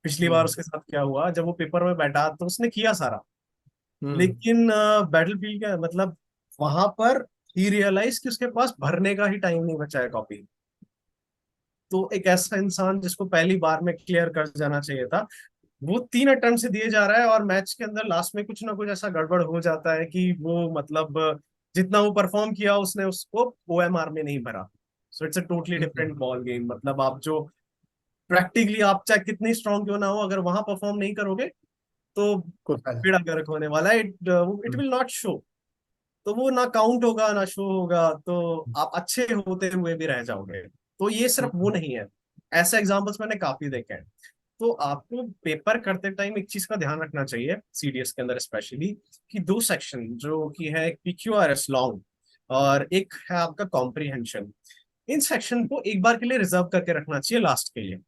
पिछली बार हम्म। उसके साथ क्या हुआ, जब वो पेपर में बैठा तो उसने किया सारा, हम्म। लेकिन बैटल फील्ड का मतलब वहां पर ही रियलाइज कि उसके पास भरने का ही टाइम नहीं बचा है कॉपी। तो एक ऐसा इंसान जिसको पहली बार में क्लियर कर जाना चाहिए था, वो 3 अटेम्प्ट से दिए जा रहा है, और मैच के अंदर लास्ट में कुछ ना कुछ ऐसा गड़बड़ हो जाता है कि वो मतलब जितना वो परफॉर्म किया उसने उसको ओएमआर में नहीं भरा। So it's a totally hmm. Different ball game. मतलब आप जो प्रैक्टिकली आप चाहे कितनी स्ट्रांग क्यों ना हो, अगर वहां परफॉर्म नहीं करोगे तो कोई फायदा बेड़ा गर्क होने वाला है। इट नहीं। Will not show. तो वो ना काउंट होगा ना शो होगा, तो आप अच्छे होते हुए भी रह जाओगे। तो ये सिर्फ वो हम्म। नहीं है, ऐसे एग्जांपल्स मैंने काफी देखे हैं। तो आपको पेपर करते टाइम एक चीज का ध्यान रखना चाहिए सीडीएस के अंदर स्पेशली, कि दो सेक्शन जो कि है, एक पीक्यूआरएस लॉन्ग और एक है आपका कॉम्प्रिहेंशन। इन सेक्शन को एक बार के लिए रिजर्व करके रखना चाहिए लास्ट के लिए।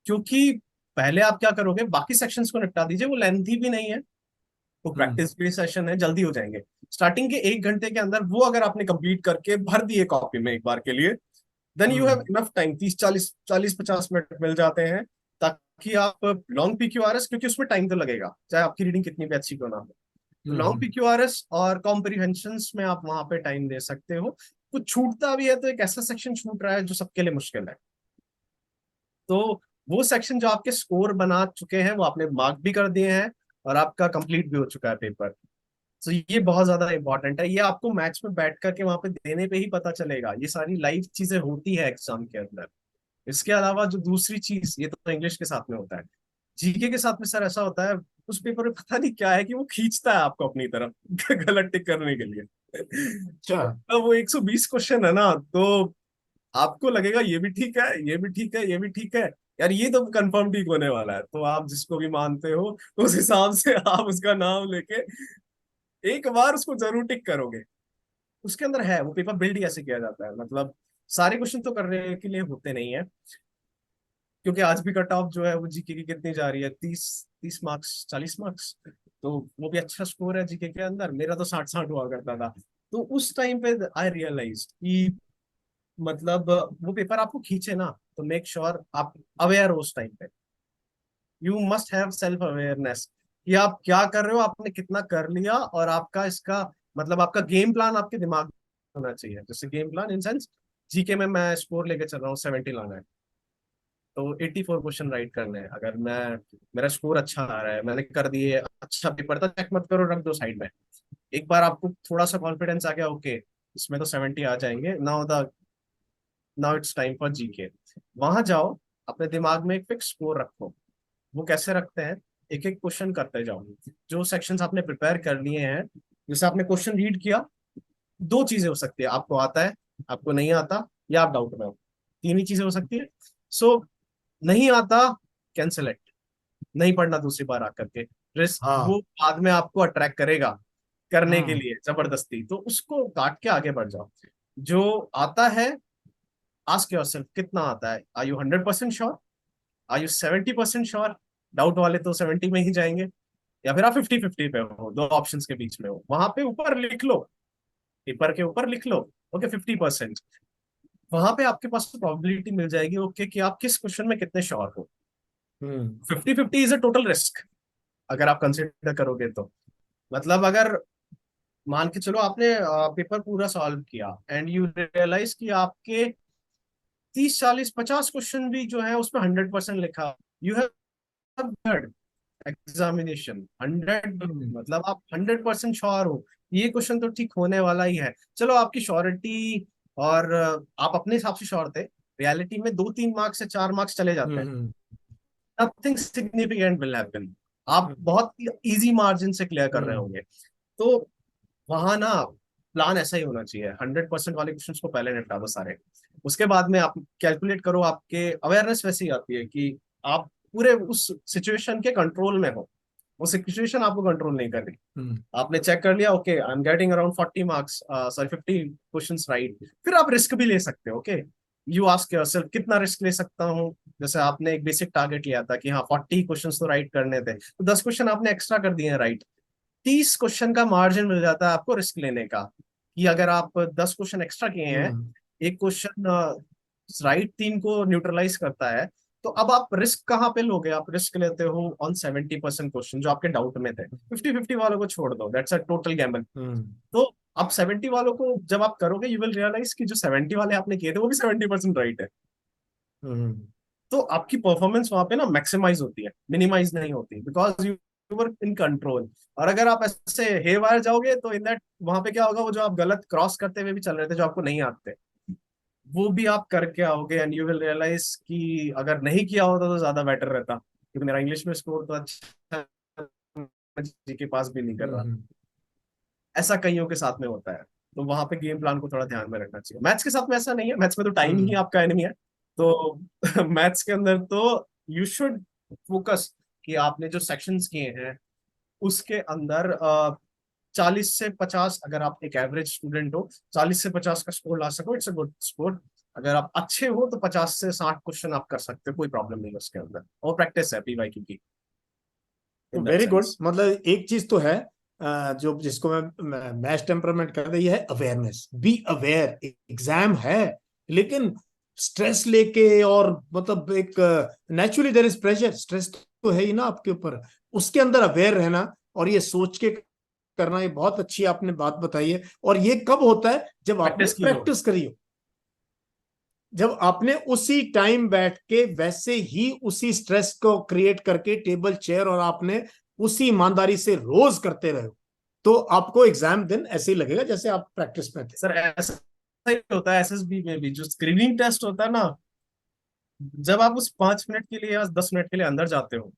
क्योंकि पहले आप क्या करोगे, बाकी सेक्शंस को निपटा दीजिए, वो लेंथी भी नहीं है, वो हम्म। प्रैक्टिस भी सेशन है, जल्दी हो जाएंगे। स्टार्टिंग के 1 घंटे के अंदर वो अगर आपने कंप्लीट करके भर दिए कॉपी में एक बार के लिए, then you have hmm. Enough time. 30 40 40 50 minute मिल जाते हैं, ताकि आप लॉन्ग पीक्यूआरएस, क्योंकि उसमें टाइम तो लगेगा चाहे आपकी रीडिंग कितनी भी अच्छी क्यों ना हो, तो लॉन्ग हम्म। पीक्यूआरएस और कॉम्प्रिहेंशन में आप वहां पे टाइम दे सकते हो। कुछ छूटता भी है तो एक ऐसा सेक्शन छूट रहा है जो सबके लिए मुश्किल है। तो वो सेक्शन जो आपके स्कोर बना चुके हैं वो आपने मार्क भी कर दिए हैं, और आपका कंप्लीट भी हो चुका है पेपर। तो ये बहुत ज्यादा इंपॉर्टेंट है, ये आपको मैच में बैठ करके वहां पे देने पे ही पता चलेगा। ये सारी लाइव चीजें होती है एग्जाम के अंदर। इसके अलावा जो दूसरी चीज, ये तो इंग्लिश के साथ में होता है, जीके के साथ में सर ऐसा होता है, उस पेपर में पता नहीं क्या है कि वो खींचता है आपको अपनी तरफ गलत टिक करने के लिए। अच्छा। तो वो 120 क्वेश्चन है ना, तो आपको लगेगा ये भी ठीक है, ये भी ठीक है, ये भी ठीक है, यार ये तो कंफर्म ठीक होने वाला है, तो आप जिसको भी मानते हो उस हिसाब से आप उसका नाम लेके एक बार उसको जरूर टिक करोगे। उसके अंदर है, वो पेपर बिल्ड ही ऐसे किया जाता है। मतलब सारे क्वेश्चन तो करने के लिए होते नहीं है, क्योंकि आज भी कट ऑफ जो है वो जीके की कितनी जा रही है, 30 30 मार्क्स, 40 मार्क्स। तो वो भी अच्छा स्कोर है जीके के अंदर, मेरा तो 60 60 हुआ करता था। तो उस टाइम पे आई रियलाइज कि मतलब वो पेपर आपको खींचे ना, तो मेक श्योर आप अवेयर हो उस टाइम पे। You must have self awareness कि आप क्या कर रहे हो, आपने कितना कर लिया, और आपका इसका मतलब आपका गेम प्लान आपके दिमाग में होना चाहिए। जैसे game plan in sense, GK में मैं स्कोर लेके चल रहा हूँ 70 लाना है, तो 84 क्वेश्चन राइट करने हैं। अगर मैं, मेरा स्कोर अच्छा आ रहा है, मैंने कर दिए, अच्छा पेपर था, चेक मत करो, रख दो साइड में। एक बार आपको थोड़ा सा कॉन्फिडेंस आ गया, ओके इसमें तो 70 आ जाएंगे, now it's time for GK. वहां जाओ, अपने दिमाग में एक फिक्स स्कोर रखो। वो कैसे रखते हैं, एक एक क्वेश्चन करते जाओ। जो सेक्शंस आपने प्रिपेयर कर लिए हैं, जैसे आपने क्वेश्चन रीड किया, दो चीजें हो सकती है, आपको आता है, आपको नहीं आता, या आप डाउट में हो। तीन ही चीजें हो सकती है। सो नहीं आता, कैंसल इट, नहीं पढ़ना दूसरी बार आकर के। रिस्क हाँ। वो बाद में आपको अट्रैक्ट करेगा। करने के हम्म लिए जबरदस्ती, तो उसको काट के आगे बढ़ जाओ। जो आता है, आस्क योरसेल्फ कितना आता है, are you 100% sure, are you 70% sure. Doubt वाले तो 70 में ही जाएंगे, या फिर आप 50-50 पे हो, दो ऑप्शंस के बीच में हो, वहां पे ऊपर लिख लो, पेपर के ऊपर लिख लो ओके 50%। वहां पे आपके पास प्रोबेबिलिटी मिल जाएगी ओके कि आप किस क्वेश्चन में कितने श्योर हो। हम्म 50-50 इज अ टोटल रिस्क, अगर आप कंसिडर करोगे तो। मतलब अगर मान के चलो आपने पेपर पूरा सॉल्व किया एंड यू रियलाइज कि आपके 30-40-50 क्वेश्चन भी जो है उसमें 100% लिखा, यू हैव एग्जामिनेशन 100, हम्म मतलब आप 100% श्योर हो ये क्वेश्चन तो ठीक होने वाला ही है। चलो आपकी श्योरिटी और आप अपने हिसाब से श्योर थे, रियलिटी में 2-3 मार्क्स से 4 मार्क्स चले जाते हैं, हम्म नथिंग सिग्निफिकेंट विल हैपन, आप हम्म बहुत इजी मार्जिन से क्लियर कर रहे हम्म होंगे। तो वहां ना प्लान ऐसा ही होना चाहिए, 100% वाले क्वेश्चन को पहले निपटा दो सारे, उसके बाद में आप कैलकुलेट करो। आपके अवेयरनेस वैसे ही आती है कि आप पूरे उस सिचुएशन के कंट्रोल में हो, वो सिचुएशन आपको कंट्रोल नहीं कर रही। हम्म आपने चेक कर लिया okay I am getting around 40 marks, sorry 50 questions right, फिर आप रिस्क भी ले सकते हो ओके। यू आस्क योरसेल्फ कितना रिस्क ले सकता हूँ। जैसे आपने एक बेसिक टारगेट लिया था कि हाँ 40 क्वेश्चंस तो राइट करने थे, तो 10 क्वेश्चन आपने एक्स्ट्रा कर दिए हैं राइट, 30 क्वेश्चन का मार्जिन मिल जाता है आपको रिस्क लेने का। कि अगर आप 10 क्वेश्चन एक्स्ट्रा किए हैं, हम्म एक क्वेश्चन राइट 3 को न्यूट्रलाइज करता है, तो अब आप रिस्क कहाँ पे लोगे, आप रिस्क लेते हो ऑन 70% क्वेश्चन जो आपके डाउट में थे। 50-50 वालों को छोड़ दो, दैट्स अ टोटल गैम्बल। हम्म तो आप 70 वालों को जब आप करोगे यू विल रियलाइज कि जो 70 वाले आपने किए थे वो भी 70% राइट है। हम्म तो आपकी परफॉर्मेंस वहां पे ना मैक्सिमाइज होती है, मिनिमाइज नहीं होती, because you were in control. और अगर आप ऐसे हे वायर जाओगे तो इन दैट वहां पे क्या होगा, वो जो आप गलत क्रॉस करते हुए भी चल रहे थे जो आपको नहीं आते, वो भी आप करके आओगे एंड यू विल रियलाइज कि अगर नहीं किया होता तो ज्यादा बेटर रहता, क्योंकि मेरा इंग्लिश में स्कोर तो अच्छा, मैं जी के पास भी नहीं कर रहा। हम्म ऐसा कईयों के साथ में होता है, तो वहां पे गेम प्लान को थोड़ा ध्यान में रखना चाहिए। मैथ्स के साथ में ऐसा नहीं है, मैथ्स में तो टाइम ही हम्म आपका एनिमी है। तो मैथ्स के अंदर तो यू शुड फोकस कि आपने जो सेक्शंस किए हैं उसके अंदर 40 से 50, अगर आप एक एवरेज स्टूडेंट हो 40 से 50 का स्कोर ला सको, इट्स अ गुड स्कोर। अगर आप अच्छे हो तो 50 से 60 क्वेश्चन आप कर सकते हो, कोई प्रॉब्लम नहीं है उसके अंदर, और प्रैक्टिस है पीवाईक्यू की, तो in that very good, sense. मतलब एक चीज तो है, जो जिसको मैं मैच टेम्परामेंट कर रही है अवेयरनेस, बी अवेयर, एग्जाम है लेकिन स्ट्रेस लेके, और मतलब एक naturally there is pressure, stress तो है ही ना आपके ऊपर, उसके अंदर अवेयर रहना और ये सोच के करना, ये बहुत अच्छी आपने बात बताई है। और ये कब होता है, जब आपने प्रैक्टिस की हो। प्रैक्टिस करी हो, जब आपने उसी टाइम बैठ के वैसे ही उसी स्ट्रेस को क्रिएट करके टेबल चेयर, और आपने उसी ईमानदारी से रोज करते रहे हो, तो आपको एग्जाम दिन ऐसे ही लगेगा जैसे आप प्रैक्टिस में थे। सर ऐसा ही होता है एसएसबी में भी, जो स्क्रीनिंग टेस्ट होता है ना, जब आप उस 5 मिनट के लिए या 10 मिनट के लिए अंदर जाते हो,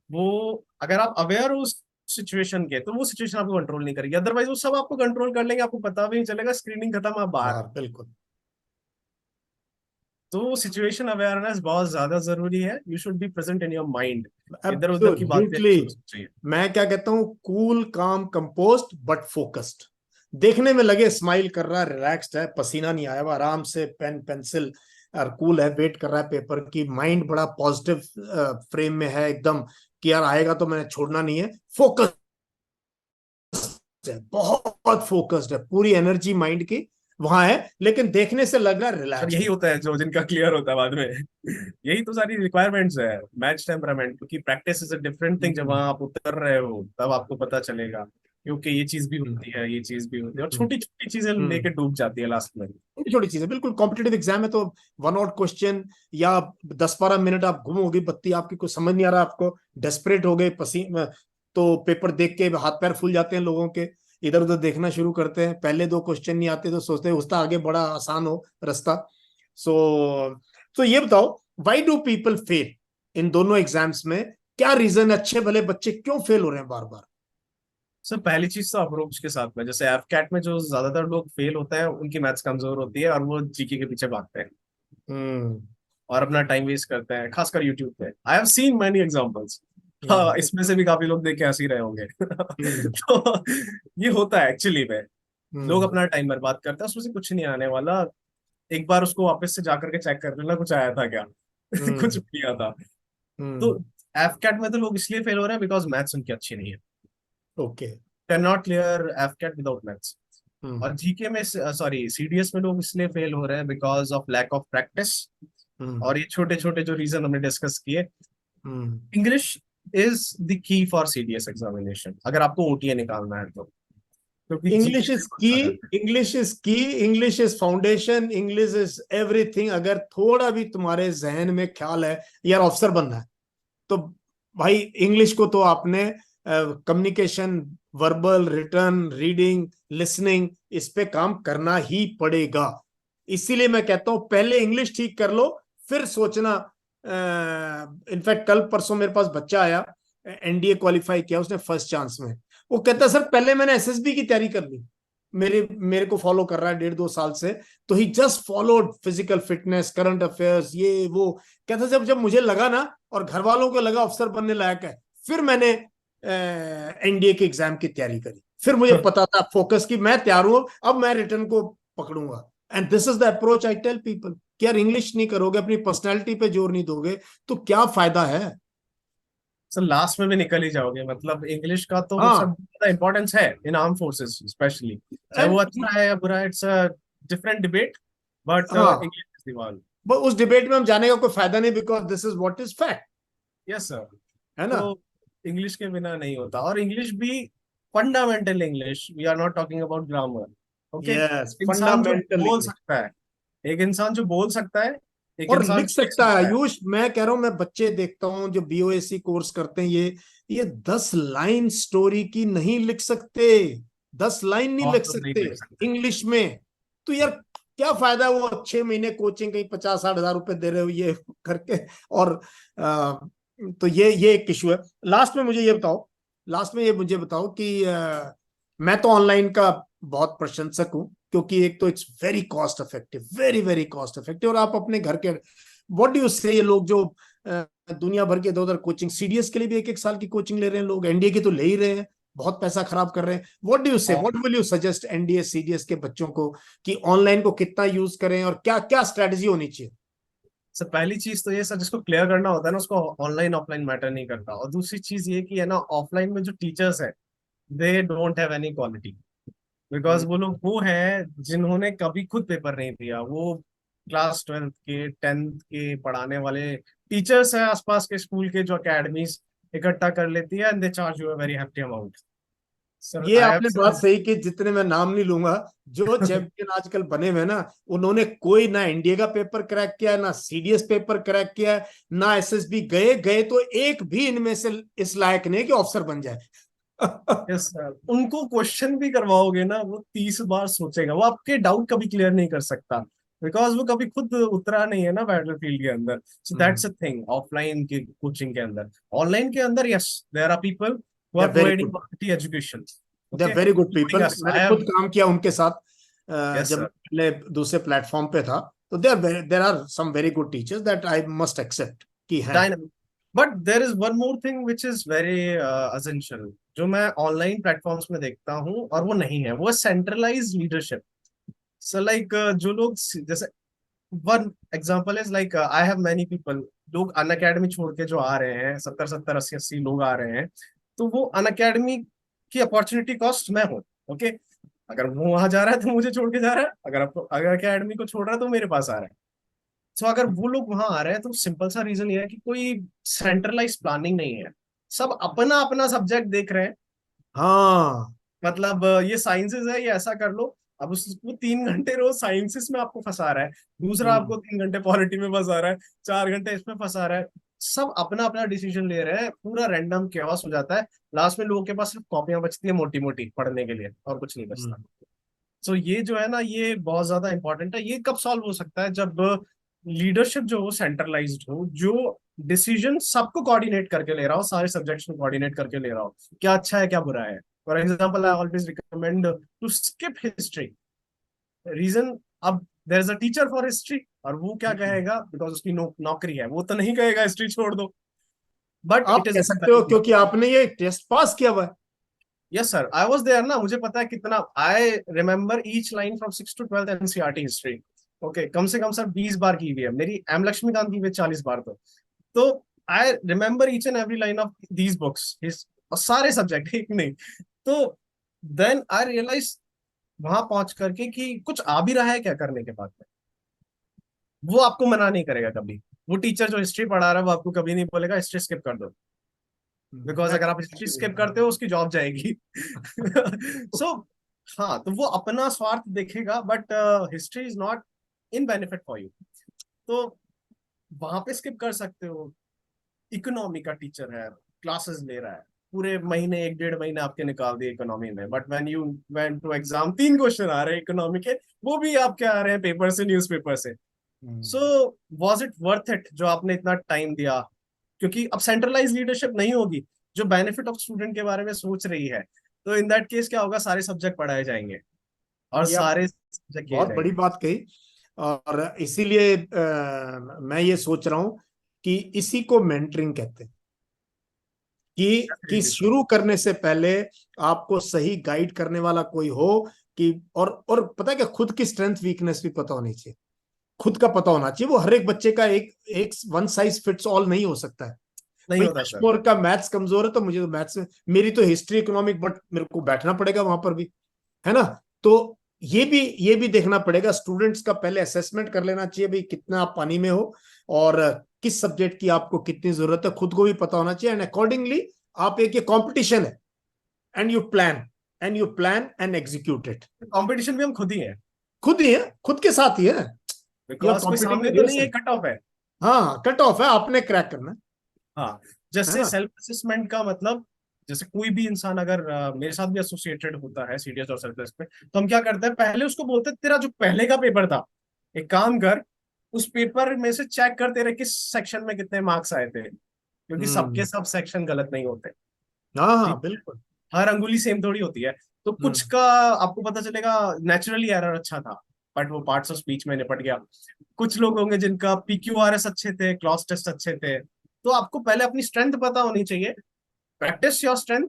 वो अगर आप अवेयर हो उस सिचुएशन के, तो वो सिचुएशन आपको कंट्रोल नहीं करेगी, अदरवाइज वो सब आपको कंट्रोल कर लेंगे, आपको पता भी नहीं चलेगा, स्क्रीनिंग खत्म, आप बाहर। बाहर बिल्कुल। तो सिचुएशन अवेयरनेस बहुत ज्यादा जरूरी है, you should be present in your mind, इधर उधर की बातें एब्सोल्युटली। नहीं सोचनी चाहिए। मैं क्या कहता हूँ, कूल काम कंपोस्ट बट फोकस्ड, देखने में लगे स्माइल कर रहा है, रिलैक्स्ड है, पसीना नहीं आया हुआ, आराम से पेन पेंसिल और कूल है, वेट कर रहा है पेपर की, माइंड बड़ा पॉजिटिव फ्रेम में है एकदम, कि यार आएगा तो मैंने छोड़ना नहीं है, फोकस है, बहुत फोकस्ड है, पूरी एनर्जी माइंड की वहां है, लेकिन देखने से लग रहा है सर रिलैक्स्ड यही है। होता है जो जिनका क्लियर होता है बाद में। यही तो सारी रिक्वायरमेंट्स है मैच टेम्परामेंट, क्योंकि practice is a different thing, जब हम्म वहां आप उतर रहे हो तब आपको पता चलेगा, क्योंकि ये चीज भी हम्म होती है, ये चीज भी होती है, और हम्म छोटी छोटी चीजें हम्म। लेके डूब जाती है लास्ट में। छोटी छोटी चीजें, बिल्कुल कॉम्पिटेटिव एग्जाम है तो वन आउट क्वेश्चन या 10-12 मिनट आप गुम होगी बत्ती, आपकी कुछ समझ नहीं आ रहा, आपको डेस्परेट हो गए, पसीना, तो पेपर देख के हाथ पैर फूल जाते हैं लोगों के, इधर उधर देखना शुरू करते हैं, पहले दो क्वेश्चन नहीं आते तो सोचते हैं उसका आगे बड़ा आसान हो रास्ता। सो तो ये बताओ, व्हाई डू पीपल फेल इन दोनों एग्जाम्स में, क्या रीजन है, अच्छे भले बच्चे क्यों फेल हो रहे हैं बार बार? सर पहली चीज तो अप्रोच के साथ में, जैसे एफ कैट में जो ज्यादातर लोग फेल होते हैं उनकी मैथ्स कमजोर होती है और वो जीके के पीछे भागते हैं हम्म और अपना टाइम वेस्ट करते हैं, खासकर यूट्यूब पे। I have seen many examples हाँ, इसमें से भी काफी लोग देख के हंस ही रहे होंगे। हम्म तो ये होता है एक्चुअली में। लोग हम्म अपना टाइम बर्बाद करते हैं, उसमें से कुछ नहीं आने वाला। एक बार उसको वापस से जाकर के चेक कर लेना, कुछ आया था क्या? कुछ हम्म नहीं आता। तो हम्म एफ कैट में तो लोग इसलिए फेल हो रहे हैं बिकॉज मैथ्स उनकी अच्छी नहीं है। Okay. Can not clear AFCAT without maths. और हम्म जीके में, सॉरी, सीडीएस में लोग इसलिए फेल हो रहे हैं because of lack of practice. Hmm और ये छोटे छोटे जो रीजन हमने डिस्कस किए। Hmm English is the key for CDS examination, अगर आपको ओटीए निकालना है तो, क्योंकि जीके इंग्लिश से इज कुछ की, आ जाता है। इंग्लिश इज की, English is foundation, English is everything. अगर थोड़ा भी तुम्हारे जहन में ख्याल है यार ऑफिसर बनना है, तो भाई इंग्लिश को तो आपने communication, verbal, return, reading, listening, इस पे काम करना ही पड़ेगा। इसीलिए मैं कहता हूं पहले इंग्लिश ठीक कर लो, फिर सोचना। इनफैक्ट कल परसों मेरे पास बच्चा आया, एनडीए क्वालिफाई किया उसने फर्स्ट चांस में। वो कहता सर पहले मैंने एसएसबी की तैयारी कर ली, मेरे मेरे को फॉलो कर रहा है 1.5 2 साल से। तो he just followed physical fitness, current affairs, ये वो। कहता जब जब मुझे लगा ना और घर वालों को लगा अफसर बनने लायक है, फिर मैंने एनडीए के एग्जाम की तैयारी करी। फिर मुझे पता था फोकस की मैं तैयार हूं, अब मैं रिटर्न को पकड़ूंगा। And this is the approach I tell people कि यार इंग्लिश नहीं करोगे, अपनी पर्सनैलिटी पे जोर नहीं दोगे, तो क्या फायदा है। सर लास्ट में भी निकल ही जाओगे, मतलब इंग्लिश का तो सर हाँ ज्यादा इंपॉर्टेंस है इन आर्म फोर्सेस स्पेशली। चाहे वो एंड अच्छा है या बुरा है, it's a different debate, but हाँ, English is the one. but उस डिबेट में हम जाने का कोई फायदा नहीं, because this is what is fact. Yes sir. है ना। तो इंग्लिश के बिना नहीं होता, और इंग्लिश भी fundamental English, we are not talking about grammar. Okay. Yes, इंसान जो फंडामेंटल बोल इंग्लिश। सकता है, एक इंसान जो बोल सकता है, एक और इंसान लिख जो लिख सकता है सकता है। आयुष, मैं कह रहा हूं, मैं बच्चे देखता हूं जो बीओएससी कोर्स करते हैं, ये 10 लाइन स्टोरी की नहीं लिख सकते, 10 लाइन नहीं लिख बहुत लोग नहीं सकते लिख सकते। इंग्लिश में। तो यार क्या फायदा, वो 6 महीने कोचिंग कहीं 50 60 हजार रुपए दे रहे हो ये करके। और तो ये एक इशू है। लास्ट में मुझे ये बताओ, लास्ट में ये मुझे बताओ कि मैं तो ऑनलाइन का बहुत प्रशंसक हूँ, क्योंकि एक तो it's very cost effective, very very cost effective, और आप अपने घर के, व्हाट डू यू से, ये लोग जो दुनिया भर के इधर उधर कोचिंग, सीडीएस के लिए भी 1 1 साल की कोचिंग ले रहे हैं लोग, एनडीए की तो ले ही रहे हैं, बहुत पैसा खराब कर रहे हैं। व्हाट डू यू से, what will you suggest NDA CDS के बच्चों को कि ऑनलाइन को कितना यूज करें और क्या क्या स्ट्रेटजी होनी चाहिए। सर पहली चीज तो ये सर, जिसको क्लियर करना होता है ना, उसको ऑनलाइन ऑफलाइन मैटर नहीं करता। और दूसरी चीज ये कि है ना, ऑफलाइन में जो टीचर्स है, they don't have any quality. Because वो लोग वो हैं जिन्होंने कभी खुद पेपर नहीं दिया। वो क्लास 12th के 10th के पढ़ाने वाले टीचर्स हैं आसपास के स्कूल के, जो अकेडमीज इकट्ठा कर लेती है, and they charge you a very hefty amount. Sir ये आई हैव आपने बात सीन। सही की, जितने मैं नाम नहीं लूंगा, जो चैंपियन आजकल बने हुए हैं ना, उन्होंने कोई ना एनडीए का पेपर क्रैक किया, ना सीडीएस पेपर क्रैक किया, ना एसएसबी गए गए, तो एक भी इनमें से इस लायक नहीं कि ऑफिसर बन जाए। यस सर, उनको क्वेश्चन भी करवाओगे ना, वो 30 बार सोचेगा, वो आपके डाउट कभी क्लियर नहीं कर सकता। बिकॉज वो कभी खुद उतरा नहीं है ना बैटल फील्ड के अंदर। So that's a thing offline के कोचिंग के अंदर। ऑनलाइन के अंदर yes, there are people who they are are very providing good, quality education. They are okay, very good people, yes मैंने आई खुद हैव। काम किया उनके साथ, यस जब मैं सर। पहले दूसरे प्लेटफॉर्म पे था। तो there are some very good teachers that I must accept कि हैं। Dynamic. But there is one more thing which is very essential, जो मैं ऑनलाइन प्लेटफॉर्म्स में देखता हूँ और वो नहीं है, वो सेंट्रलाइज लीडरशिप। सो लाइक जो लोग जैसे, one example is like I have many people, लोग अन अकेडमी छोड़ के जो आ रहे हैं, 70 70 80 80 लोग आ रहे हैं। तो वो अन अकेडमी की अपॉर्चुनिटी कॉस्ट मैं हूँ। ओके। अगर वो वहां जा रहा है तो मुझे छोड़ के जा रहा है, अगर आपको अगर अकेडमी को छोड़ रहा है तो मेरे पास आ रहा है। तो अगर वो लोग वहां आ रहे हैं तो सिंपल सा रीजन ये है कि कोई सेंट्रलाइज प्लानिंग नहीं है। सब अपना अपना सब्जेक्ट देख रहे हैं। हाँ। मतलब ये साइंसेस है, ये ऐसा कर लो। अब उसको 3 घंटे रोज साइंसेस में आपको फंसा रहा है, दूसरा हम्म आपको 3 घंटे पॉलिटी में फंसा रहा है, 4 घंटे इसमें फंसा रहा है। सब अपना अपना डिसीजन ले रहे हैं, पूरा रैंडम केओस हो जाता है। लास्ट में लोगों के पास सिर्फ कॉपियां बचती है मोटी मोटी पढ़ने के लिए, और कुछ नहीं बचता। हम्म तो ये जो है ना, ये बहुत ज्यादा इंपॉर्टेंट है। ये कब सॉल्व हो सकता है? जब लीडरशिप जो हो सेंट्रलाइज्ड हो, जो डिसीजन सबको कोऑर्डिनेट करके ले रहा हो, सारे सब्जेक्ट्स को कोऑर्डिनेट करके ले रहा हो, क्या अच्छा है क्या बुरा है। For example, I always recommend to skip history. Reason, अब there is a teacher for history, और वो क्या हम्म कहेगा, बिकॉज उसकी नौकरी है, वो तो नहीं कहेगा हिस्ट्री छोड़ दो। बट आप इट इज कह सकते हो क्योंकि आपने ये टेस्ट पास किया हुआ है। Yes sir, I was there ना, मुझे पता है कितना। I remember each line from 6 to 12 NCERT history. Okay, कम से कम सर 20 बार की हुई है मेरी। एम लक्ष्मीकांत की हुई है 40 बार। तो आई remember each and every line of these books, और सारे सब्जेक्ट, एक नहीं। तो देन आई रियलाइज वहां पहुंच करके कि कुछ आ भी रहा है क्या करने के बाद में, वो आपको मना नहीं करेगा कभी। वो टीचर जो हिस्ट्री पढ़ा रहा है वो आपको कभी नहीं बोलेगा हिस्ट्री स्किप कर दो, बिकॉज मैं अगर आप हिस्ट्री स्किप करते हो उसकी जॉब जाएगी। सो हाँ, तो वो अपना स्वार्थ देखेगा, but history is not in benefit for you. तो वहां पे स्किप कर सकते हो। इकोनॉमी का टीचर है, क्लासेस ले रहा है, पूरे महीने 1 1.5 महीने आपके निकाल दिए इकोनॉमी में, but when you went to exam 3 question आ रहे हैं इकोनॉमी के, वो भी आपके आ रहे हैं पेपर से, न्यूज़पेपर से। So was it worth it जो आपने इतना टाइम दिया? क्योंकि अब सेंट्रलाइज लीडरशिप नहीं होगी जो बेनिफिट ऑफ स्टूडेंट के बारे में सोच रही है। तो इन दैट केस क्या होगा, सारे सब्जेक्ट पढ़ाए जाएंगे और ये सारे आपने सब्जेक्ट किए बहुत बड़ी जाएंगे। बात कही। और इसीलिए मैं ये सोच रहा हूं कि इसी को मेंटरिंग कहते हैं, कि डेफिनेटली सर। शुरू करने से पहले आपको सही गाइड करने वाला कोई हो। कि और पता है कि खुद की स्ट्रेंथ वीकनेस भी पता होनी चाहिए। खुद का पता होना चाहिए। वो हर एक बच्चे का एक एक वन साइज फिट्स ऑल नहीं हो सकता है। नहीं भाई होता सर। कश्मीर का मैथ्स कमजोर है तो मुझे तो मैथ्स में, मेरी तो हिस्ट्री इकोनॉमिक, बट मेरे को बैठना पड़ेगा वहां पर भी, है ना। तो ये भी देखना पड़ेगा। स्टूडेंट्स का पहले असेसमेंट कर लेना चाहिए भाई कितना आप पानी में हो, और किस सब्जेक्ट की आपको कितनी जरूरत है, खुद को भी पता होना चाहिए। एंड अकॉर्डिंगली आप, एक ये कंपटीशन है, and you plan and execute it. Competition भी हम खुद ही हैं, खुद ही है, खुद के साथ ही है। यू आर बिकॉज कोई कॉम्पिटिंग सामने विद तो नहीं है, योरसेल्फ। कट ऑफ है। हाँ, कट ऑफ है, आपने क्रैक करना हाँ, है जैसे ना। सेल्फ असेसमेंट का मतलब, जैसे कोई भी इंसान अगर मेरे साथ भी एसोसिएटेड होता है सीडीएस और सेल्फ पे, तो हम क्या करते हैं, पहले उसको बोलते हैं तेरा जो पहले का पेपर था, एक काम कर, उस पेपर में से चेक कर तेरे किस सेक्शन में कितने मार्क्स आए थे, क्योंकि सबके हम्म। सब सेक्शन गलत नहीं होते। हाँ हाँ, ठीक, बिल्कुल। हर अंगुली सेम थोड़ी होती है। तो कुछ हम्म। का आपको पता चलेगा नेचुरली एरर अच्छा था, बट वो पार्ट्स ऑफ स्पीच में निपट गया। कुछ लोग होंगे जिनका पीक्यूआरएस अच्छे थे, क्लॉज टेस्ट अच्छे थे। तो आपको पहले अपनी स्ट्रेंथ पता होनी चाहिए। Practice your strength,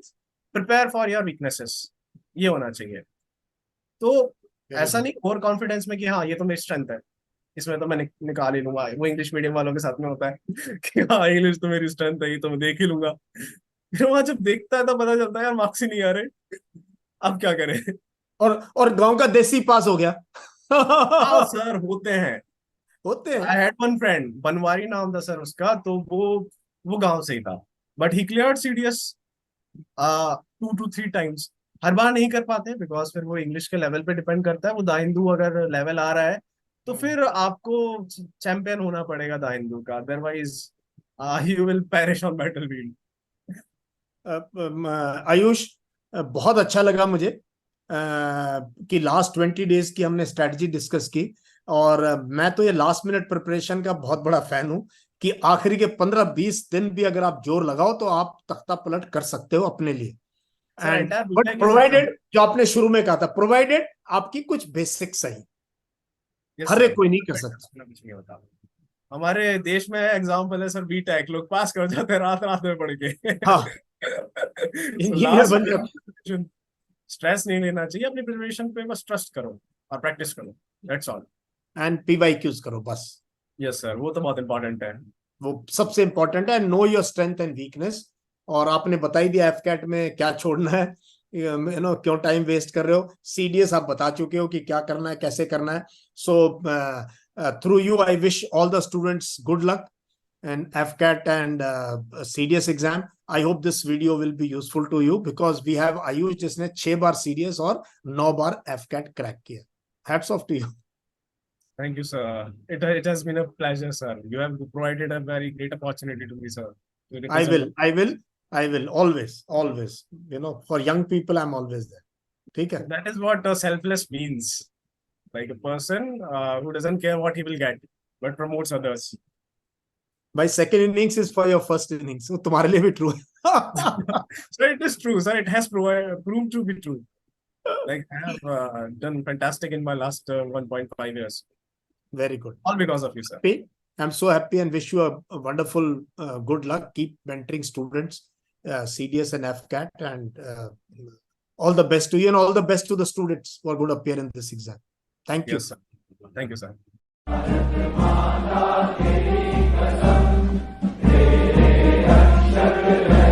prepare for your weaknesses, ये होना चाहिए। तो वेरी ऐसा गुड। नहीं ओवर कॉन्फिडेंस में कि हाँ ये तो मेरी स्ट्रेंथ है, इसमें तो मैं निकाल ही लूंगा। वो इंग्लिश मीडियम वालों के साथ में होता है कि हाँ इंग्लिश तो मेरी स्ट्रेंथ है, ये तो मैं देख ही लूंगा। फिर वहां जब देखता है तो पता चलता है यार मार्क्स ही नहीं आ रहे, अब क्या करें। और गांव का देसी पास हो गया। हाँ सर, होते हैं। होते हैं। I had one friend, Banwari नाम था सर उसका, तो वो गांव से ही था, but he cleared CDS 2 to 3 times। हर बार नहीं कर पाते बिकॉज फिर वो इंग्लिश के लेवल पे डिपेंड करता है। वो दा हिंदू अगर लेवल आ रहा है तो हम्म। फिर आपको चैंपियन होना पड़ेगा दा हिंदू का, otherwise you will perish on battle field. Ayush, बहुत अच्छा लगा मुझे कि लास्ट 20 डेज की हमने स्ट्रेटजी डिस्कस की। और मैं तो ये लास्ट मिनट प्रिपरेशन का बहुत बड़ा फैन हूं, कि आखिरी के 15-20 दिन भी अगर आप जोर लगाओ तो आप तख्ता पलट कर सकते हो अपने लिए। Sir and entire but BTech is exam. Provided, जो आपने शुरू में कहा था, प्रोवाइडेड आपकी कुछ बेसिक सही, यस हर सर, एक कोई नहीं कर सकता। कुछ नहीं होता। हमारे देश में एग्जाम्पल है सर, बीटेक लोग पास कर जाते हैं रात रात में पढ़ के। हाँ, इंजीनियर लास्ट बन जाता। स्ट्रेस नहीं लेना चाहिए अपनी प्रिपरेशन पे, बस ट्रस्ट करो और प्रैक्टिस करो, दैट्स ऑल। एंड PYQs करो बस। यस सर, वो तो बहुत इंपॉर्टेंट है। वो सबसे इंपॉर्टेंट है। Know your strength and weakness. और आपने बता ही दिया एफकैट में क्या छोड़ना है, क्यों टाइम वेस्ट कर रहे हो। सीडीएस आप बता चुके हो कि क्या करना है, कैसे करना है। So through you I wish all the students good luck and FCAT and CDS exam. I hope this video will be useful to you because we have Ayush जिसने 6 बार CDS और 9 बार FCAT क्रैक किया। Hats off to you. Thank you sir, it has been a pleasure sir, you have provided a very great opportunity to me sir to I represent. will, I will, I will always, always. For young people, I'm always there. ठीक है। That is what selfless means, like a person who doesn't care what he will get but promotes others. My second innings is for your first innings. वो तुम्हारे लिए भी ट्रू है। So it is true, sir. It has proved to be true. Like I have done fantastic in my last 1.5 years, Very good. all because of you, sir. Happy? I'm so happy and wish you a wonderful good luck. Keep mentoring students, CDS and FCAT, and all the best to you and all the best to the students who are going to appear in this exam. Thank you. Yes, sir. Thank you, sir. तेरे अक्षर